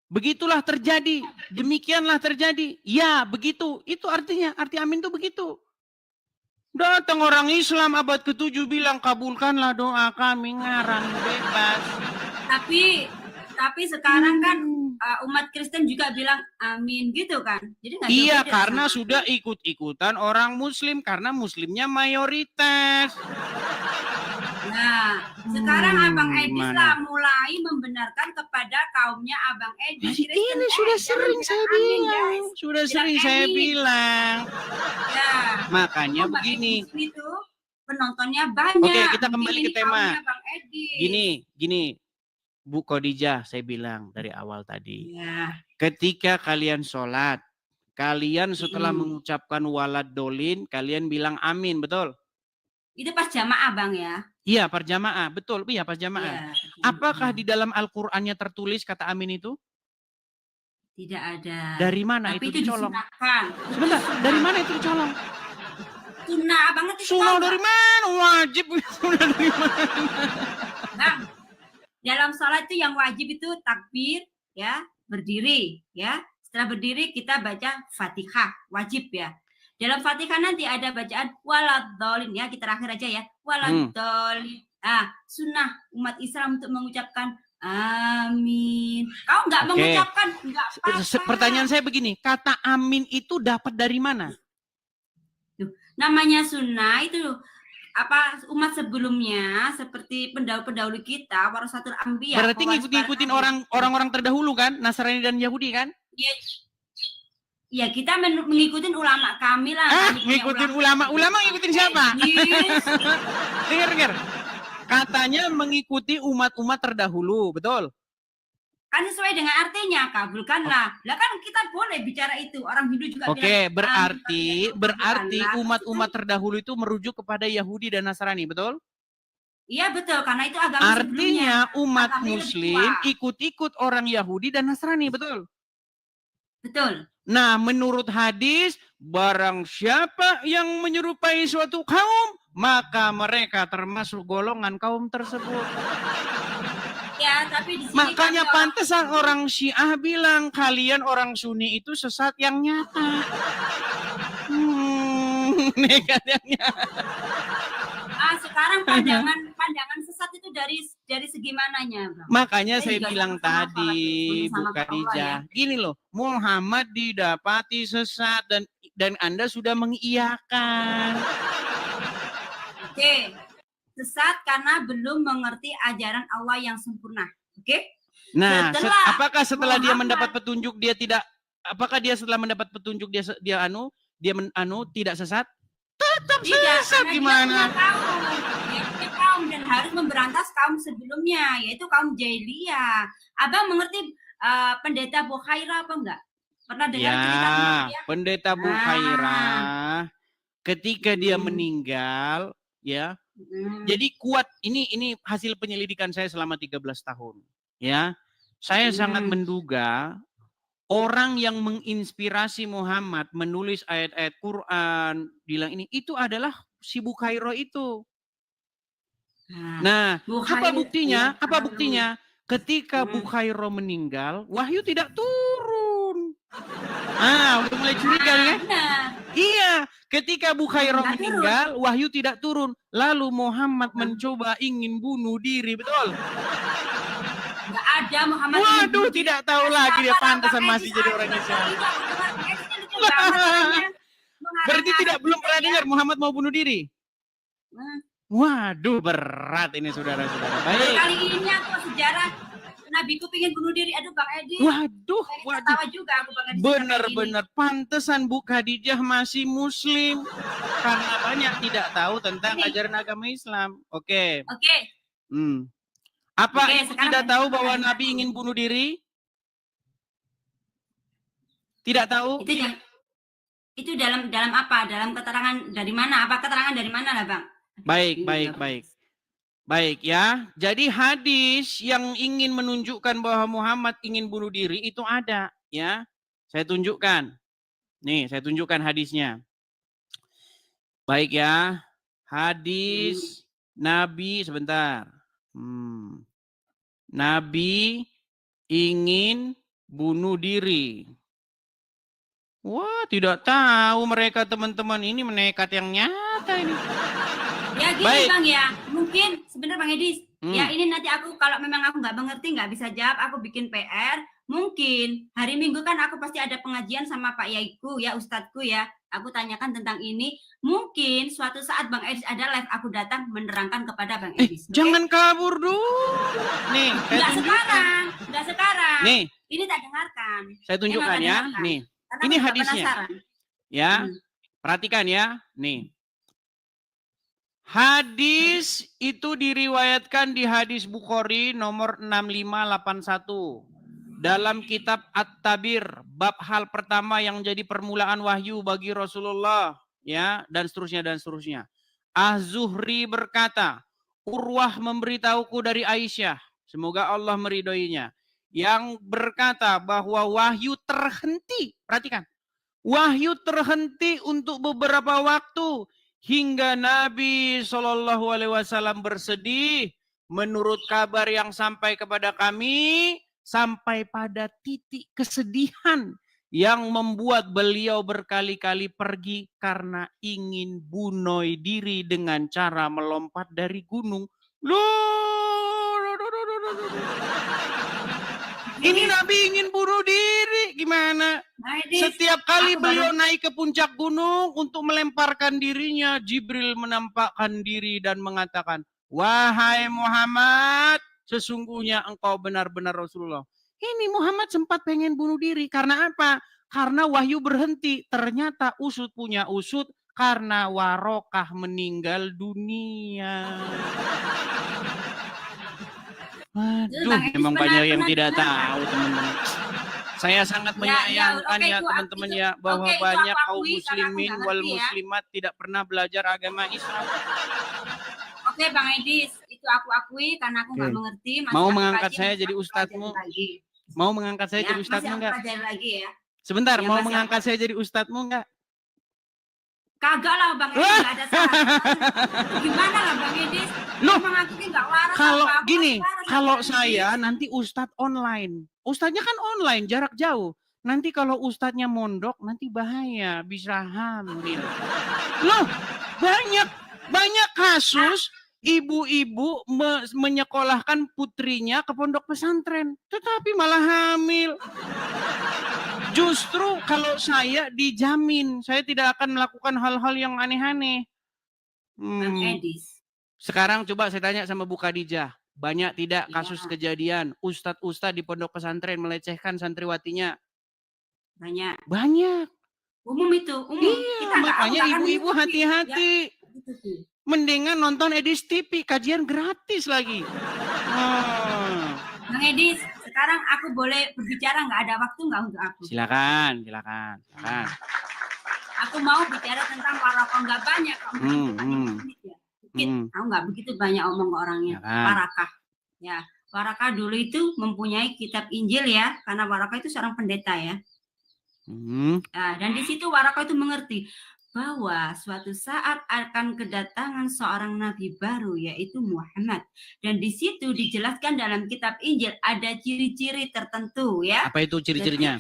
Begitulah terjadi, demikianlah terjadi. Ya, begitu. Itu artinya, arti amin itu begitu. Datang orang Islam abad ke-7 bilang, kabulkanlah doa kami, ngarang bebas. Tapi sekarang kan umat Kristen juga bilang amin gitu kan. Jadi nggak jauh Iya, beda karena sama sudah ikut-ikutan orang Muslim karena Muslimnya mayoritas. Nah, sekarang Abang Edis Gimana? lah mulai membenarkan kepada kaumnya Abang Edis. Jadi Kristen, ini sudah jangan sering bilang saya amin, bilang, guys. sudah Bilang sering saya amin. bilang. Ya, Makanya Bang begini. Edis itu penontonnya banyak. Oke, kita Mungkin kembali ke ini tema. kaumnya Bang Edis. Gini, Bu Khadijah, saya bilang dari awal tadi. Ya. Ketika kalian sholat, kalian setelah mengucapkan walad dolin, kalian bilang amin, betul? Itu pas jamaah Bang ya? Iya, perjamaah, betul. Iya, pas jamaah. Iya. Apakah di dalam Al-Qur'annya tertulis kata amin itu? Tidak ada. Dari mana Tapi itu dicolong? disunahkan. Sebentar, dari mana itu dicolong? Sunnah banget itu. Sunnah dari mana? Wajib sunnah dari mana? Bang, dalam sholat itu yang wajib itu takbir, ya, berdiri, ya. Setelah berdiri kita baca Fatihah, wajib ya. Dalam Fatihah nanti ada bacaan waladhdallin ya, kita terakhir aja ya. Waladhdallin. Ah, sunnah umat Islam untuk mengucapkan amin. Kau nggak mengucapkan, nggak apa-apa. Pertanyaan saya begini, kata amin itu dapat dari mana? Namanya sunnah itu apa umat sebelumnya seperti pendahulu kita warasatul anbiya. Berarti ngikutin orang-orang terdahulu kan, Nasrani dan Yahudi kan? Ya kita mengikutin ulama kami lah. Ngikutin ulama ngikutin siapa? Dengar. Katanya mengikuti umat-umat terdahulu, betul? Kan sesuai dengan artinya, kabulkanlah. Lah kan kita boleh bicara itu. Orang Hindu juga bilang. Berarti umat-umat terdahulu itu merujuk kepada Yahudi dan Nasrani, betul? Iya betul, karena itu agama artinya umat Muslim ikut-ikut orang Yahudi dan Nasrani, betul? Betul. Nah, menurut hadis, barang siapa yang menyerupai suatu kaum, maka mereka termasuk golongan kaum tersebut. Ya, tapi di sini makanya pantesan orang Syiah bilang kalian orang Sunni itu sesat yang nyata. Nekat yang nyata. Sekarang pandangan sesat itu dari segi mananya, Bang? Makanya saya bilang tadi, Bu Khadijah, gini loh, Muhammad didapati sesat dan Anda sudah mengiyakan. Oke. Sesat karena belum mengerti ajaran Allah yang sempurna. Oke? Nah, apakah setelah dia mendapat petunjuk dia tidak setelah mendapat petunjuk dia tidak sesat? Tetap sesat gimana? Dia punya kaum dan harus memberantas kaum sebelumnya, yaitu kaum jahiliyah. Abang mengerti pendeta Bukhairah apa enggak? Pernah dengar cerita dia? Pendeta Bukhairah ketika dia meninggal, ya. Jadi kuat, ini hasil penyelidikan saya selama 13 tahun. Ya, saya sangat menduga orang yang menginspirasi Muhammad menulis ayat-ayat Quran, bilang ini, itu adalah si Bukhairah itu. Nah, apa buktinya? Ketika Bukhairah meninggal, wahyu tidak turun. Udah mulai curiga kan? Iya, ketika Bukhairah meninggal, wahyu tidak turun. Lalu Muhammad mencoba ingin bunuh diri, betul? Enggak ada Muhammad. Waduh, tidak tahu lagi dia, pantasan masih jadi orang Islam. Berarti belum pernah dengar Muhammad mau bunuh diri? Waduh, berat ini saudara-saudara. Baik. Kali ini aku sejarah Nabiku pengen bunuh diri. Aduh, Bang Edi. Waduh. Tawa juga aku Bang Edi. Benar-benar pantesan Bu Khadijah masih Muslim karena banyak tidak tahu tentang ajaran agama Islam. Oke. Apa ibu tidak tahu bahwa Nabi ingin bunuh diri? Tidak tahu? Itu dalam apa? Dalam keterangan dari mana? Apa keterangan dari mana lah, Bang? Baik ya. Jadi hadis yang ingin menunjukkan bahwa Muhammad ingin bunuh diri itu ada, ya. Saya tunjukkan. Nih, saya tunjukkan hadisnya. Baik ya. Hadis Nabi sebentar. Nabi ingin bunuh diri. Wah, tidak tahu mereka teman-teman ini menekat yang nyata ini. Ya gini Bang ya, mungkin sebenarnya Bang Edi, Ya ini nanti aku kalau memang aku nggak mengerti, nggak bisa jawab, aku bikin PR. Mungkin hari Minggu kan aku pasti ada pengajian sama Pak Yaiku ya, Ustadzku ya. Aku tanyakan tentang ini. Mungkin suatu saat Bang Edis ada live, aku datang menerangkan kepada Bang Edis. Jangan kabur dulu. Nih, nggak sekarang, nggak sekarang. Nih, ini tak dengarkan. Saya tunjukkan ya. Nih, ini hadisnya. Ya, perhatikan ya. Nih. Hadis itu diriwayatkan di hadis Bukhari nomor 6581. Dalam kitab At-Tabir, bab hal pertama yang jadi permulaan wahyu bagi Rasulullah, ya, dan seterusnya dan seterusnya. Az-Zuhri berkata, Urwah memberitahuku dari Aisyah, semoga Allah meridhoinya, yang berkata bahwa wahyu terhenti. Perhatikan. Wahyu terhenti untuk beberapa waktu hingga Nabi SAW bersedih. Menurut kabar yang sampai kepada kami, sampai pada titik kesedihan yang membuat beliau berkali-kali pergi karena ingin bunuh diri dengan cara melompat dari gunung. Ini Nabi ingin bunuh diri, gimana? Setiap kali beliau naik ke puncak gunung untuk melemparkan dirinya, Jibril menampakkan diri dan mengatakan, wahai Muhammad, sesungguhnya engkau benar-benar Rasulullah. Ini Muhammad sempat pengen bunuh diri, karena apa? Karena wahyu berhenti, ternyata usut punya usut, karena Warokah meninggal dunia. Aduh, memang banyak yang tidak tahu, teman-teman. Saya sangat menyayangkan ya teman-teman ya, bahwa banyak kaum muslimin wal muslimat tidak pernah belajar agama Islam. Oke Bang Edis, itu aku akui karena aku nggak mengerti. Mau mengangkat saya jadi ustadzmu? Mau mengangkat saya jadi ustadzmu enggak? Sebentar, mau mengangkat saya jadi ustadzmu enggak? Kagak lah Bang Edis, nggak ada salah. Gimana lah Bang Edis? Loh, waras, kalau gini, kalau saya nanti ustadz online. Ustadznya kan online, jarak jauh. Nanti kalau ustadznya mondok, nanti bahaya, bisa hamil. Loh, banyak kasus ibu-ibu menyekolahkan putrinya ke pondok pesantren, tetapi malah hamil. Justru kalau saya dijamin, saya tidak akan melakukan hal-hal yang aneh-aneh. Bang Edis. Sekarang coba saya tanya sama Bu Khadijah, banyak tidak kasus kejadian ustadz-ustadz di pondok pesantren melecehkan santriwatinya? Banyak. Banyak. Umum itu, umum. Iya, makanya ibu-ibu hati-hati. Ya. Mendingan nonton Edis TV, kajian gratis lagi. Bang Edis, sekarang aku boleh berbicara, nggak ada waktu nggak untuk aku? Silakan. Aku mau bicara tentang Warokah, nggak banyak. Aku nggak begitu banyak omong ke orangnya. Warokah, ya. Warokah dulu itu mempunyai kitab Injil ya, karena Warokah itu seorang pendeta ya. Nah, dan di situ Warokah itu mengerti bahwa suatu saat akan kedatangan seorang nabi baru yaitu Muhammad. Dan di situ dijelaskan dalam kitab Injil ada ciri-ciri tertentu ya. Apa itu ciri-cirinya?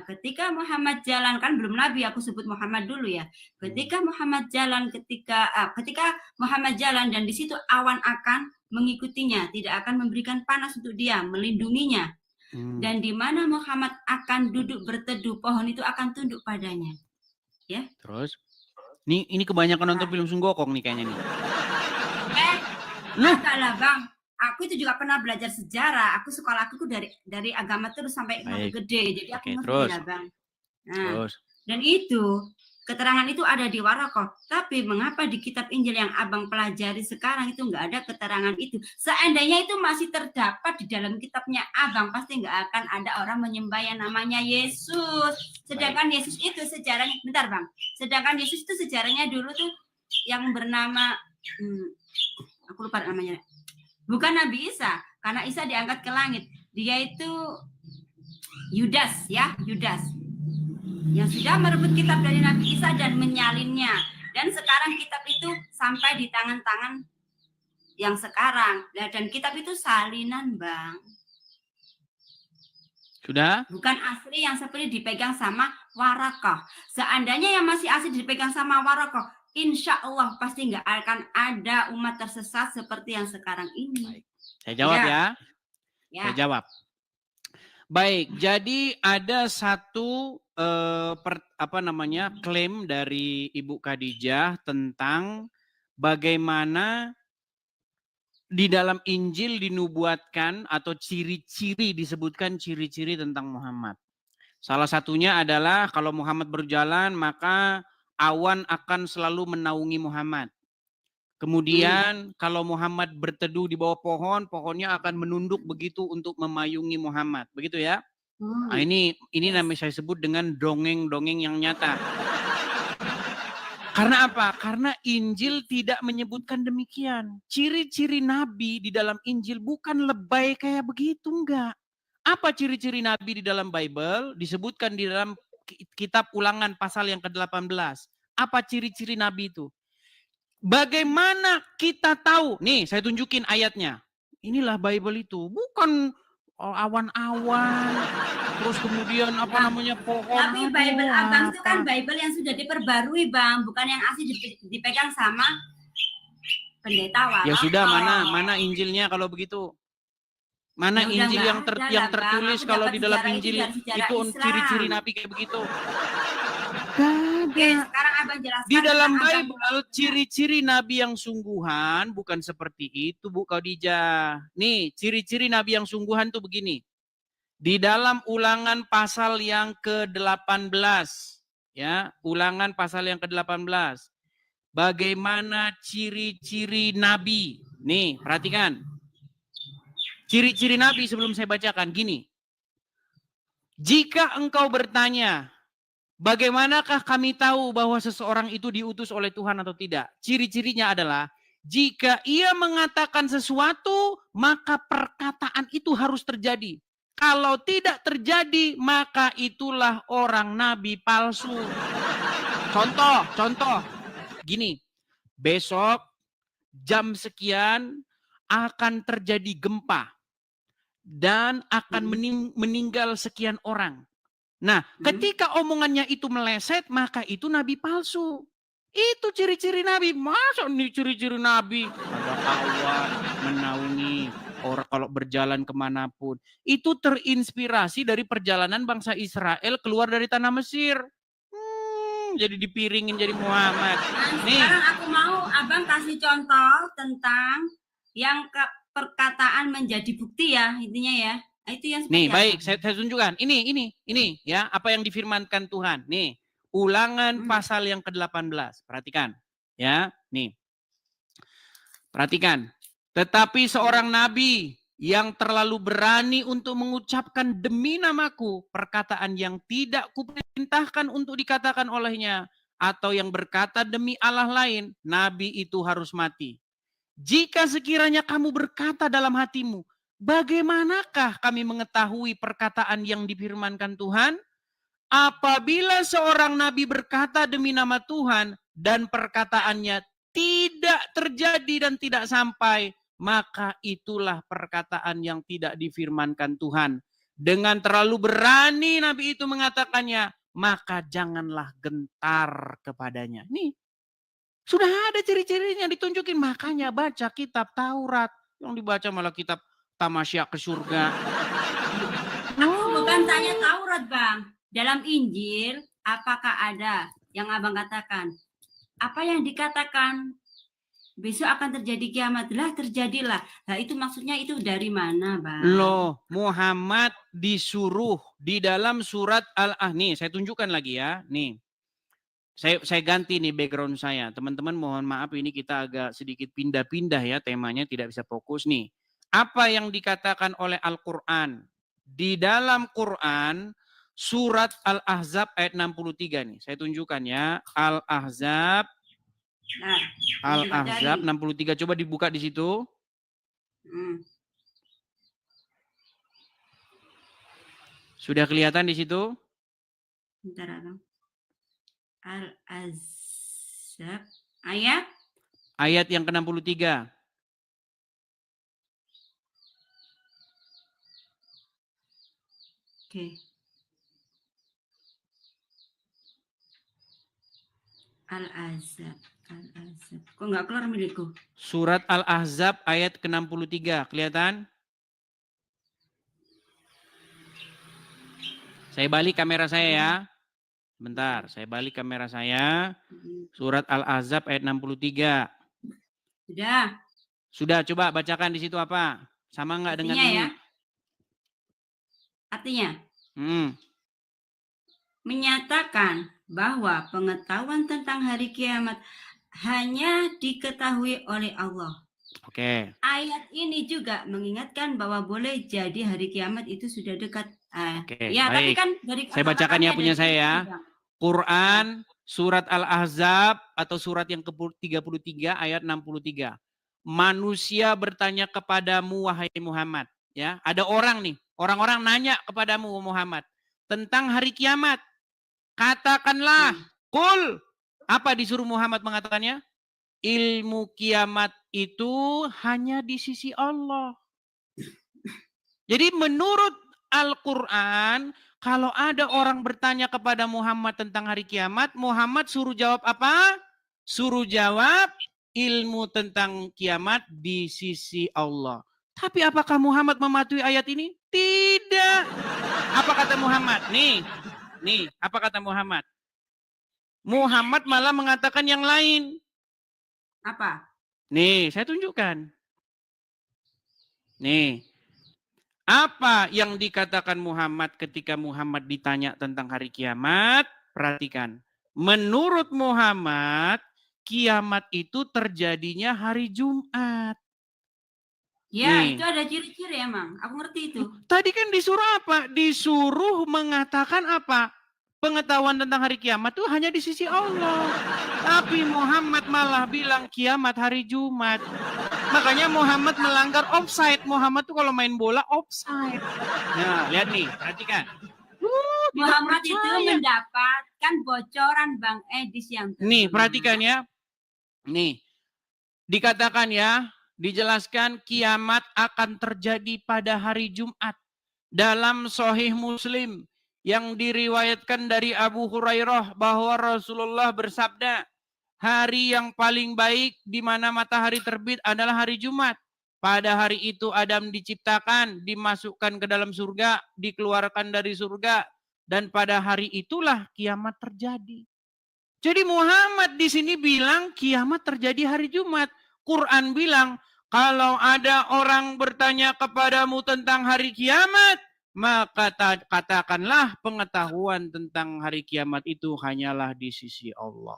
Ketika Muhammad jalan, kan belum nabi, aku sebut Muhammad dulu ya. Ketika Muhammad jalan, ketika Muhammad jalan dan di situ awan akan mengikutinya, tidak akan memberikan panas untuk dia, melindunginya. Dan di mana Muhammad akan duduk berteduh, pohon itu akan tunduk padanya. Ya. Terus? Ini kebanyakan nonton film Sunggokong nih kayaknya nih. Enggak lah Bang. Aku itu juga pernah belajar sejarah. Aku sekolahku dari agama terus sampai gede. Jadi aku ngerti lah Bang. Nah, dan itu keterangan itu ada di Warokah. Tapi mengapa di kitab Injil yang Abang pelajari sekarang itu nggak ada keterangan itu? Seandainya itu masih terdapat di dalam kitabnya Abang, pasti nggak akan ada orang menyembah yang namanya Yesus. Sedangkan Yesus itu sejarahnya, bentar Bang. Sedangkan Yesus itu sejarahnya dulu tuh yang bernama, aku lupa namanya. Bukan Nabi Isa, karena Isa diangkat ke langit. Dia itu Yudas ya, Yudas. Yang sudah merebut kitab dari Nabi Isa dan menyalinnya. Dan sekarang kitab itu sampai di tangan-tangan yang sekarang. Dan kitab itu salinan Bang. Sudah? Bukan asli yang seperti dipegang sama Warokah. Seandainya yang masih asli dipegang sama Warokah, insya Allah pasti nggak akan ada umat tersesat seperti yang sekarang ini. Baik. Saya jawab ya. Ya. Saya jawab. Baik, jadi ada satu klaim dari Ibu Khadijah tentang bagaimana di dalam Injil dinubuatkan atau ciri-ciri, disebutkan ciri-ciri tentang Muhammad. Salah satunya adalah kalau Muhammad berjalan maka awan akan selalu menaungi Muhammad. Kemudian kalau Muhammad berteduh di bawah pohon, pohonnya akan menunduk begitu untuk memayungi Muhammad. Begitu ya. Nah, ini namanya saya sebut dengan dongeng-dongeng yang nyata. Karena apa? Karena Injil tidak menyebutkan demikian. Ciri-ciri Nabi di dalam Injil bukan lebay kayak begitu, enggak. Apa ciri-ciri Nabi di dalam Bible? Disebutkan di dalam kitab Ulangan pasal yang ke-18. Apa ciri-ciri Nabi itu? Bagaimana kita tahu? Nih, saya tunjukin ayatnya. Inilah Bible itu. Bukan awan-awan, terus kemudian pohon. Tapi Bible Abang itu kan Bible yang sudah diperbarui, Bang, bukan yang asli dipegang sama pendeta Waroto. Ya sudah, mana Injilnya kalau begitu? Mana ya Injil yang tertulis kalau di dalam Injil itu ciri-ciri Nabi kayak begitu? Oke, sekarang Abang jelaskan. Di dalam Bible ciri-ciri Nabi yang sungguhan bukan seperti itu, Bu Khadijah. Nih, ciri-ciri Nabi yang sungguhan tuh begini. Di dalam Ulangan pasal yang ke-18, ya, Ulangan pasal yang ke-18. Bagaimana ciri-ciri Nabi? Nih, perhatikan. Ciri-ciri Nabi sebelum saya bacakan gini. Jika engkau bertanya, bagaimanakah kami tahu bahwa seseorang itu diutus oleh Tuhan atau tidak? Ciri-cirinya adalah jika ia mengatakan sesuatu, maka perkataan itu harus terjadi. Kalau tidak terjadi, maka itulah orang nabi palsu. Contoh. Gini, besok jam sekian akan terjadi gempa dan akan meninggal sekian orang. Nah, ketika omongannya itu meleset, maka itu nabi palsu. Itu ciri-ciri nabi. Masa nih ciri-ciri nabi? Ada awan menaungi orang kalau berjalan kemanapun. Itu terinspirasi dari perjalanan bangsa Israel keluar dari tanah Mesir. Jadi dipiringin jadi Muhammad. Nah, sekarang aku mau Abang kasih contoh tentang yang perkataan menjadi bukti ya, intinya ya. Itu yang nih, baik, saya tunjukkan. Ini ya, apa yang difirmankan Tuhan. Nih, Ulangan pasal yang ke-18. Perhatikan. Ya, nih. Perhatikan. Tetapi seorang nabi yang terlalu berani untuk mengucapkan demi namaku perkataan yang tidak kuperintahkan untuk dikatakan olehnya, atau yang berkata demi Allah lain, nabi itu harus mati. Jika sekiranya kamu berkata dalam hatimu, bagaimanakah kami mengetahui perkataan yang difirmankan Tuhan? Apabila seorang nabi berkata demi nama Tuhan dan perkataannya tidak terjadi dan tidak sampai, maka itulah perkataan yang tidak difirmankan Tuhan. Dengan terlalu berani nabi itu mengatakannya, maka janganlah gentar kepadanya. Nih, sudah ada ciri-cirinya ditunjukin. Makanya baca kitab Taurat. Yang dibaca malah kitab tamasya ke surga. Aku bukan tanya Taurat, Bang. Dalam Injil, apakah ada yang Abang katakan? Apa yang dikatakan besok akan terjadi kiamat? Lah, terjadilah. Nah, itu maksudnya itu dari mana, Bang? Loh, Muhammad disuruh di dalam surat Al-Ahzab. Saya tunjukkan lagi ya. Nih. Saya ganti nih background saya. Teman-teman mohon maaf ini kita agak sedikit pindah-pindah ya temanya, tidak bisa fokus nih. Apa yang dikatakan oleh Al-Quran? Di dalam Quran surat Al-Ahzab ayat 63 nih. Saya tunjukkan ya. Al-Ahzab. Nah, Al-Ahzab 63. Coba dibuka di situ. Sudah kelihatan di situ? Bentar, Abang. Al-Ahzab ayat? Ayat yang ke-63. Oke. Al-Ahzab. Al-Ahzab. Kok nggak keluar milikku? Surat Al-Ahzab ayat ke-63. Kelihatan? Saya balik kamera saya ya. Bentar, saya balik kamera saya. Surat Al-Ahzab ayat 63. Sudah. Sudah, coba bacakan di situ apa? Sama nggak dengan ini? Ya? Artinya? Menyatakan bahwa pengetahuan tentang hari kiamat hanya diketahui oleh Allah. Oke. Ayat ini juga mengingatkan bahwa boleh jadi hari kiamat itu sudah dekat. Oke, ya, baik. tapi kan dari saya bacakan ya punya saya ya. Quran surat Al-Ahzab atau surat yang ke-33 ayat 63. Manusia bertanya kepadamu wahai Muhammad, ya. Ada orang nih, orang-orang nanya kepadamu Muhammad tentang hari kiamat. Katakanlah, kul. Apa disuruh Muhammad mengatakannya? Ilmu kiamat itu hanya di sisi Allah. Jadi menurut Al-Quran, kalau ada orang bertanya kepada Muhammad tentang hari kiamat, Muhammad suruh jawab apa? Suruh jawab ilmu tentang kiamat di sisi Allah. Tapi apakah Muhammad mematuhi ayat ini? Tidak. Apa kata Muhammad? Nih, apa kata Muhammad? Muhammad malah mengatakan yang lain. Apa? Nih, saya tunjukkan. Nih. Apa yang dikatakan Muhammad ketika Muhammad ditanya tentang hari kiamat? Perhatikan. Menurut Muhammad, kiamat itu terjadinya hari Jumat. Ya, nih. Itu ada ciri-ciri emang. Aku ngerti itu. Tadi kan disuruh apa? Disuruh mengatakan apa? Pengetahuan tentang hari kiamat itu hanya di sisi Allah. Tapi Muhammad malah bilang kiamat hari Jumat. Makanya Muhammad melanggar offside. Muhammad tuh kalau main bola offside. Nah, lihat nih, perhatikan. Muhammad itu mendapatkan bocoran Bang Edis yang nih, perhatikan ya. Nih, dikatakan ya, dijelaskan kiamat akan terjadi pada hari Jumat. Dalam Sahih Muslim yang diriwayatkan dari Abu Hurairah bahwa Rasulullah bersabda, hari yang paling baik di mana matahari terbit adalah hari Jumat. Pada hari itu Adam diciptakan, dimasukkan ke dalam surga, dikeluarkan dari surga, dan pada hari itulah kiamat terjadi. Jadi Muhammad di sini bilang kiamat terjadi hari Jumat. Quran bilang, kalau ada orang bertanya kepadamu tentang hari kiamat, maka katakanlah pengetahuan tentang hari kiamat itu hanyalah di sisi Allah.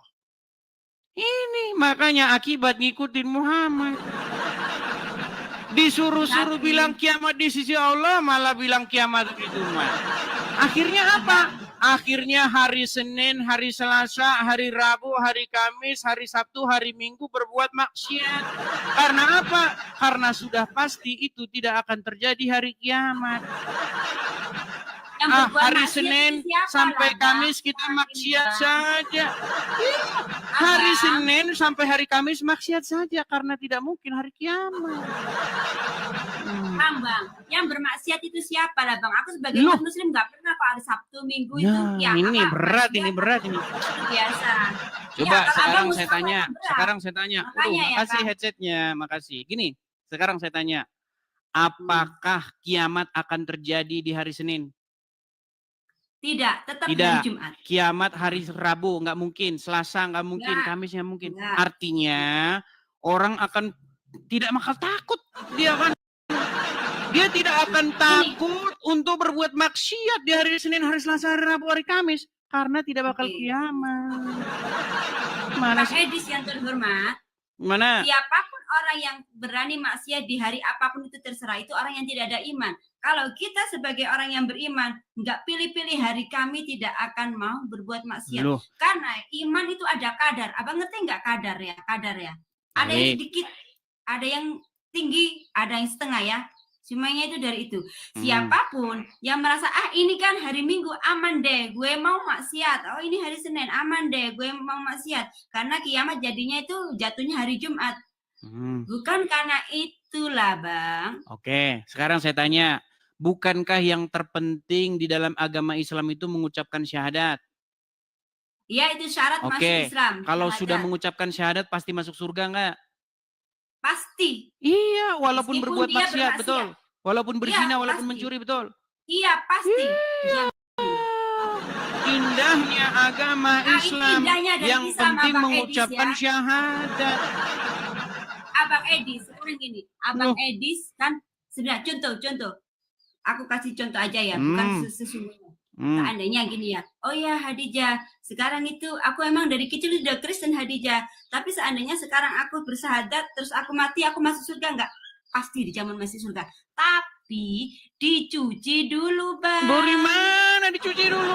Ini makanya akibat ngikutin Muhammad. Disuruh-suruh bilang kiamat di sisi Allah, malah bilang kiamat di Jumat. Akhirnya apa? Akhirnya hari Senin, hari Selasa, hari Rabu, hari Kamis, hari Sabtu, hari Minggu berbuat maksiat. Karena apa? Karena sudah pasti itu tidak akan terjadi hari kiamat. Hari Senin sampai Kamis kita maksiat saja. Hari Senin sampai hari Kamis maksiat saja karena tidak mungkin hari kiamat. Bang, yang bermaksiat itu siapa lah Bang? Aku sebagai Muslim nggak pernah kok hari Sabtu Minggu itu. Ya, ini berat ini. Biasa. Coba ya, sekarang saya tanya. Makasih ya, headsetnya, makasih. Gini, sekarang saya tanya, apakah kiamat akan terjadi di hari Senin? Tidak, tetap hari Jumat. Kiamat hari Rabu nggak mungkin, Selasa nggak mungkin, Kamis nggak mungkin. Artinya orang akan tidak bakal takut, dia tidak akan takut untuk berbuat maksiat di hari Senin, hari Selasa, hari Rabu, hari Kamis karena tidak bakal kiamat. Mana sih? Edis yang terhormat. Mana? Siapapun orang yang berani maksiat di hari apapun itu terserah, itu orang yang tidak ada iman. Kalau kita sebagai orang yang beriman, nggak pilih-pilih hari kami tidak akan mau berbuat maksiat. Karena iman itu ada kadar. Abang ngerti nggak kadar ya? Kadar ya. Ada yang sedikit, ada yang tinggi, ada yang setengah ya. Semuanya itu dari itu. Siapapun yang merasa, ini kan hari Minggu, aman deh, gue mau maksiat. Oh ini hari Senin, aman deh, gue mau maksiat. Karena kiamat jadinya itu jatuhnya hari Jumat. Bukan karena itulah Bang. Oke, sekarang saya tanya, bukankah yang terpenting di dalam agama Islam itu mengucapkan syahadat? Iya, itu syarat masuk Oke, Islam. kalau sudah Syahadat. mengucapkan syahadat pasti masuk surga enggak? Pasti. Iya, walaupun Meskipun berbuat dia maksiat, bermaksiat. betul. Walaupun berzina, Iya, walaupun pasti. mencuri, betul. Iya, pasti. Iya. Dijamin. Indahnya agama Itu Islam. indahnya dari Yang Islam, penting Abang Edis mengucapkan ya. syahadat. Abang Edis, sekarang gini. Abang Edis kan sebenarnya contoh. Aku kasih contoh aja ya, bukan sesungguhnya. Seandainya gini ya, oh ya Hadijah, sekarang itu aku emang dari kecil udah Kristen Hadijah, tapi seandainya sekarang aku bersahadat, terus aku mati, aku masuk surga enggak? Pasti dijamin masuk surga. Tapi dicuci dulu, Bang. Dari mana dicuci dulu?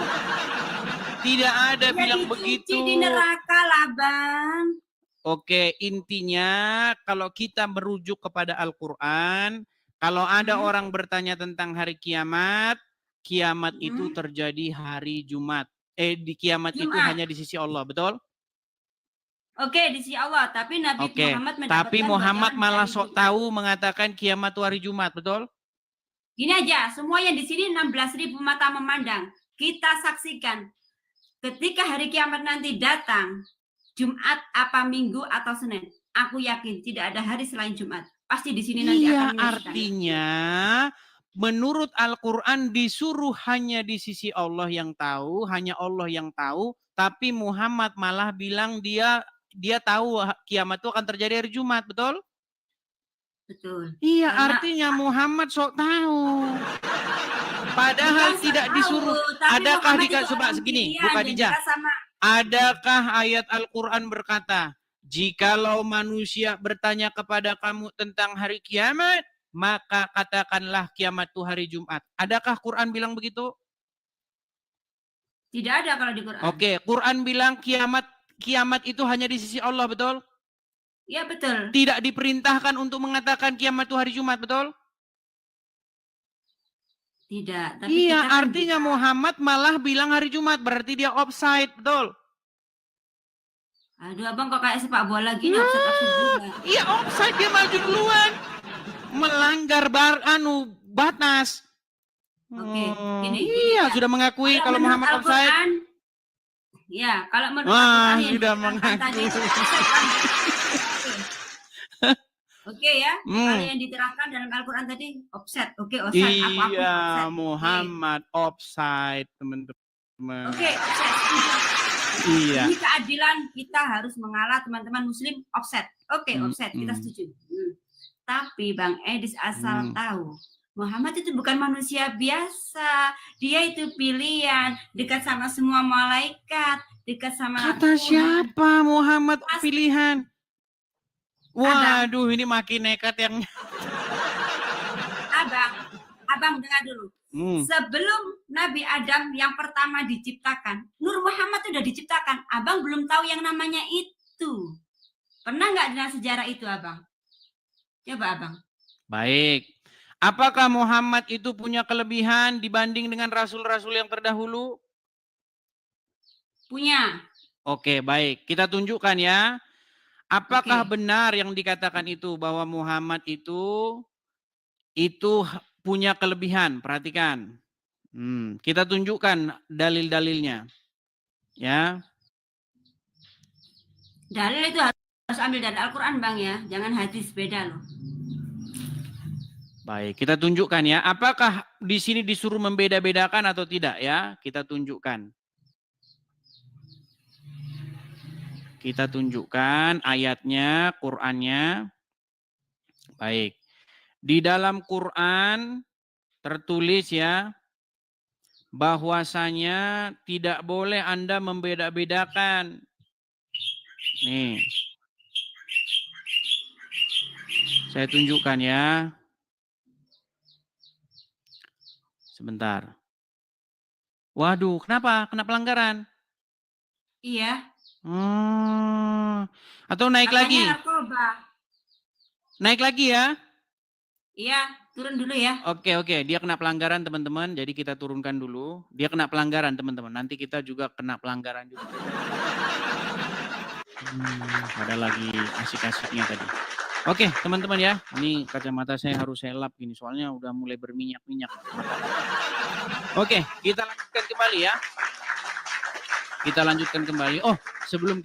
Tidak ada ya, bilang begitu. Di neraka lah, Bang. Oke, intinya kalau kita merujuk kepada Al-Quran, kalau ada orang bertanya tentang hari kiamat, kiamat itu terjadi hari Jumat. Di kiamat itu hanya di sisi Allah, betul? Oke, di sisi Allah, tapi Nabi Muhammad mendapatkan. Tapi Muhammad malah sok tahu mengatakan kiamat itu hari Jumat, betul? Gini aja, semua yang di sini 16.000 mata memandang. Kita saksikan ketika hari kiamat nanti datang, Jumat apa Minggu atau Senin, aku yakin tidak ada hari selain Jumat. Pasti di sini nanti akan menyaksikan. Artinya menurut Al-Quran disuruh hanya di sisi Allah yang tahu, hanya Allah yang tahu, tapi Muhammad malah bilang dia tahu kiamat itu akan terjadi hari Jumat, betul? Betul. Iya, artinya Muhammad sok tahu. Padahal tidak disuruh. Adakah coba segini, Bu Khadijah? Adakah ayat Al-Quran berkata, jikalau manusia bertanya kepada kamu tentang hari kiamat, maka katakanlah kiamat itu hari Jumat. Adakah Quran bilang begitu? Tidak ada kalau di Quran. Oke, Quran bilang kiamat itu hanya di sisi Allah, betul? Iya, betul. Tidak diperintahkan untuk mengatakan kiamat itu hari Jumat, betul? Tidak. Tapi iya, artinya Muhammad malah bilang hari Jumat, berarti dia offside, betul? Aduh, Abang kok kayak sepak bola gini, offside juga. Iya, offside, dia maju duluan. Melanggar batas. Oke, gini. Iya, sudah mengakui kalau Muhammad offside. Ya, kalau menurut Al-Quran sudah mengakui. Oke ya, kalau yang diterangkan dalam Al-Quran tadi offset. Oke, offset. Iya, Muhammad offside, teman-teman. Oke, offset. Iya. Ini keadilan, kita harus mengalah teman-teman muslim offset. Oke, offset, kita setuju. Tapi Bang Edis asal tahu, Muhammad itu bukan manusia biasa. Dia itu pilihan, dekat sama semua malaikat, dekat sama Kata siapa Muhammad pilihan? Waduh, ini makin nekat yang Abang dengar dulu. Sebelum Nabi Adam yang pertama diciptakan, Nur Muhammad sudah diciptakan. Abang belum tahu yang namanya itu. Pernah nggak dengar sejarah itu, Abang? Coba, Abang. Baik. Apakah Muhammad itu punya kelebihan dibanding dengan rasul-rasul yang terdahulu? Punya. Oke, baik. Kita tunjukkan ya. Apakah benar yang dikatakan itu bahwa Muhammad itu punya kelebihan? Perhatikan. Kita tunjukkan dalil-dalilnya. Ya. Dalil itu harus ambil dari Al-Quran, Bang ya. Jangan hadis, beda loh. Baik, kita tunjukkan ya. Apakah di sini disuruh membeda-bedakan atau tidak ya? Kita tunjukkan. Kita tunjukkan ayatnya, Qur'annya. Baik. Di dalam Qur'an tertulis ya, bahwasanya tidak boleh Anda membeda-bedakan. Nih. Saya tunjukkan ya. Sebentar. Waduh, kenapa? Kena pelanggaran? Iya. Atau naik lagi? Narkoba. Naik lagi ya? Iya, turun dulu ya. Oke. Dia kena pelanggaran teman-teman. Jadi kita turunkan dulu. Dia kena pelanggaran teman-teman. Nanti kita juga kena pelanggaran juga. Ada lagi asik-asiknya tadi. Oke teman-teman ya. Ini kacamata saya harus saya lap gini. Soalnya udah mulai berminyak-minyak. Oke, kita lanjutkan kembali ya. Kita lanjutkan kembali. Oh, sebelum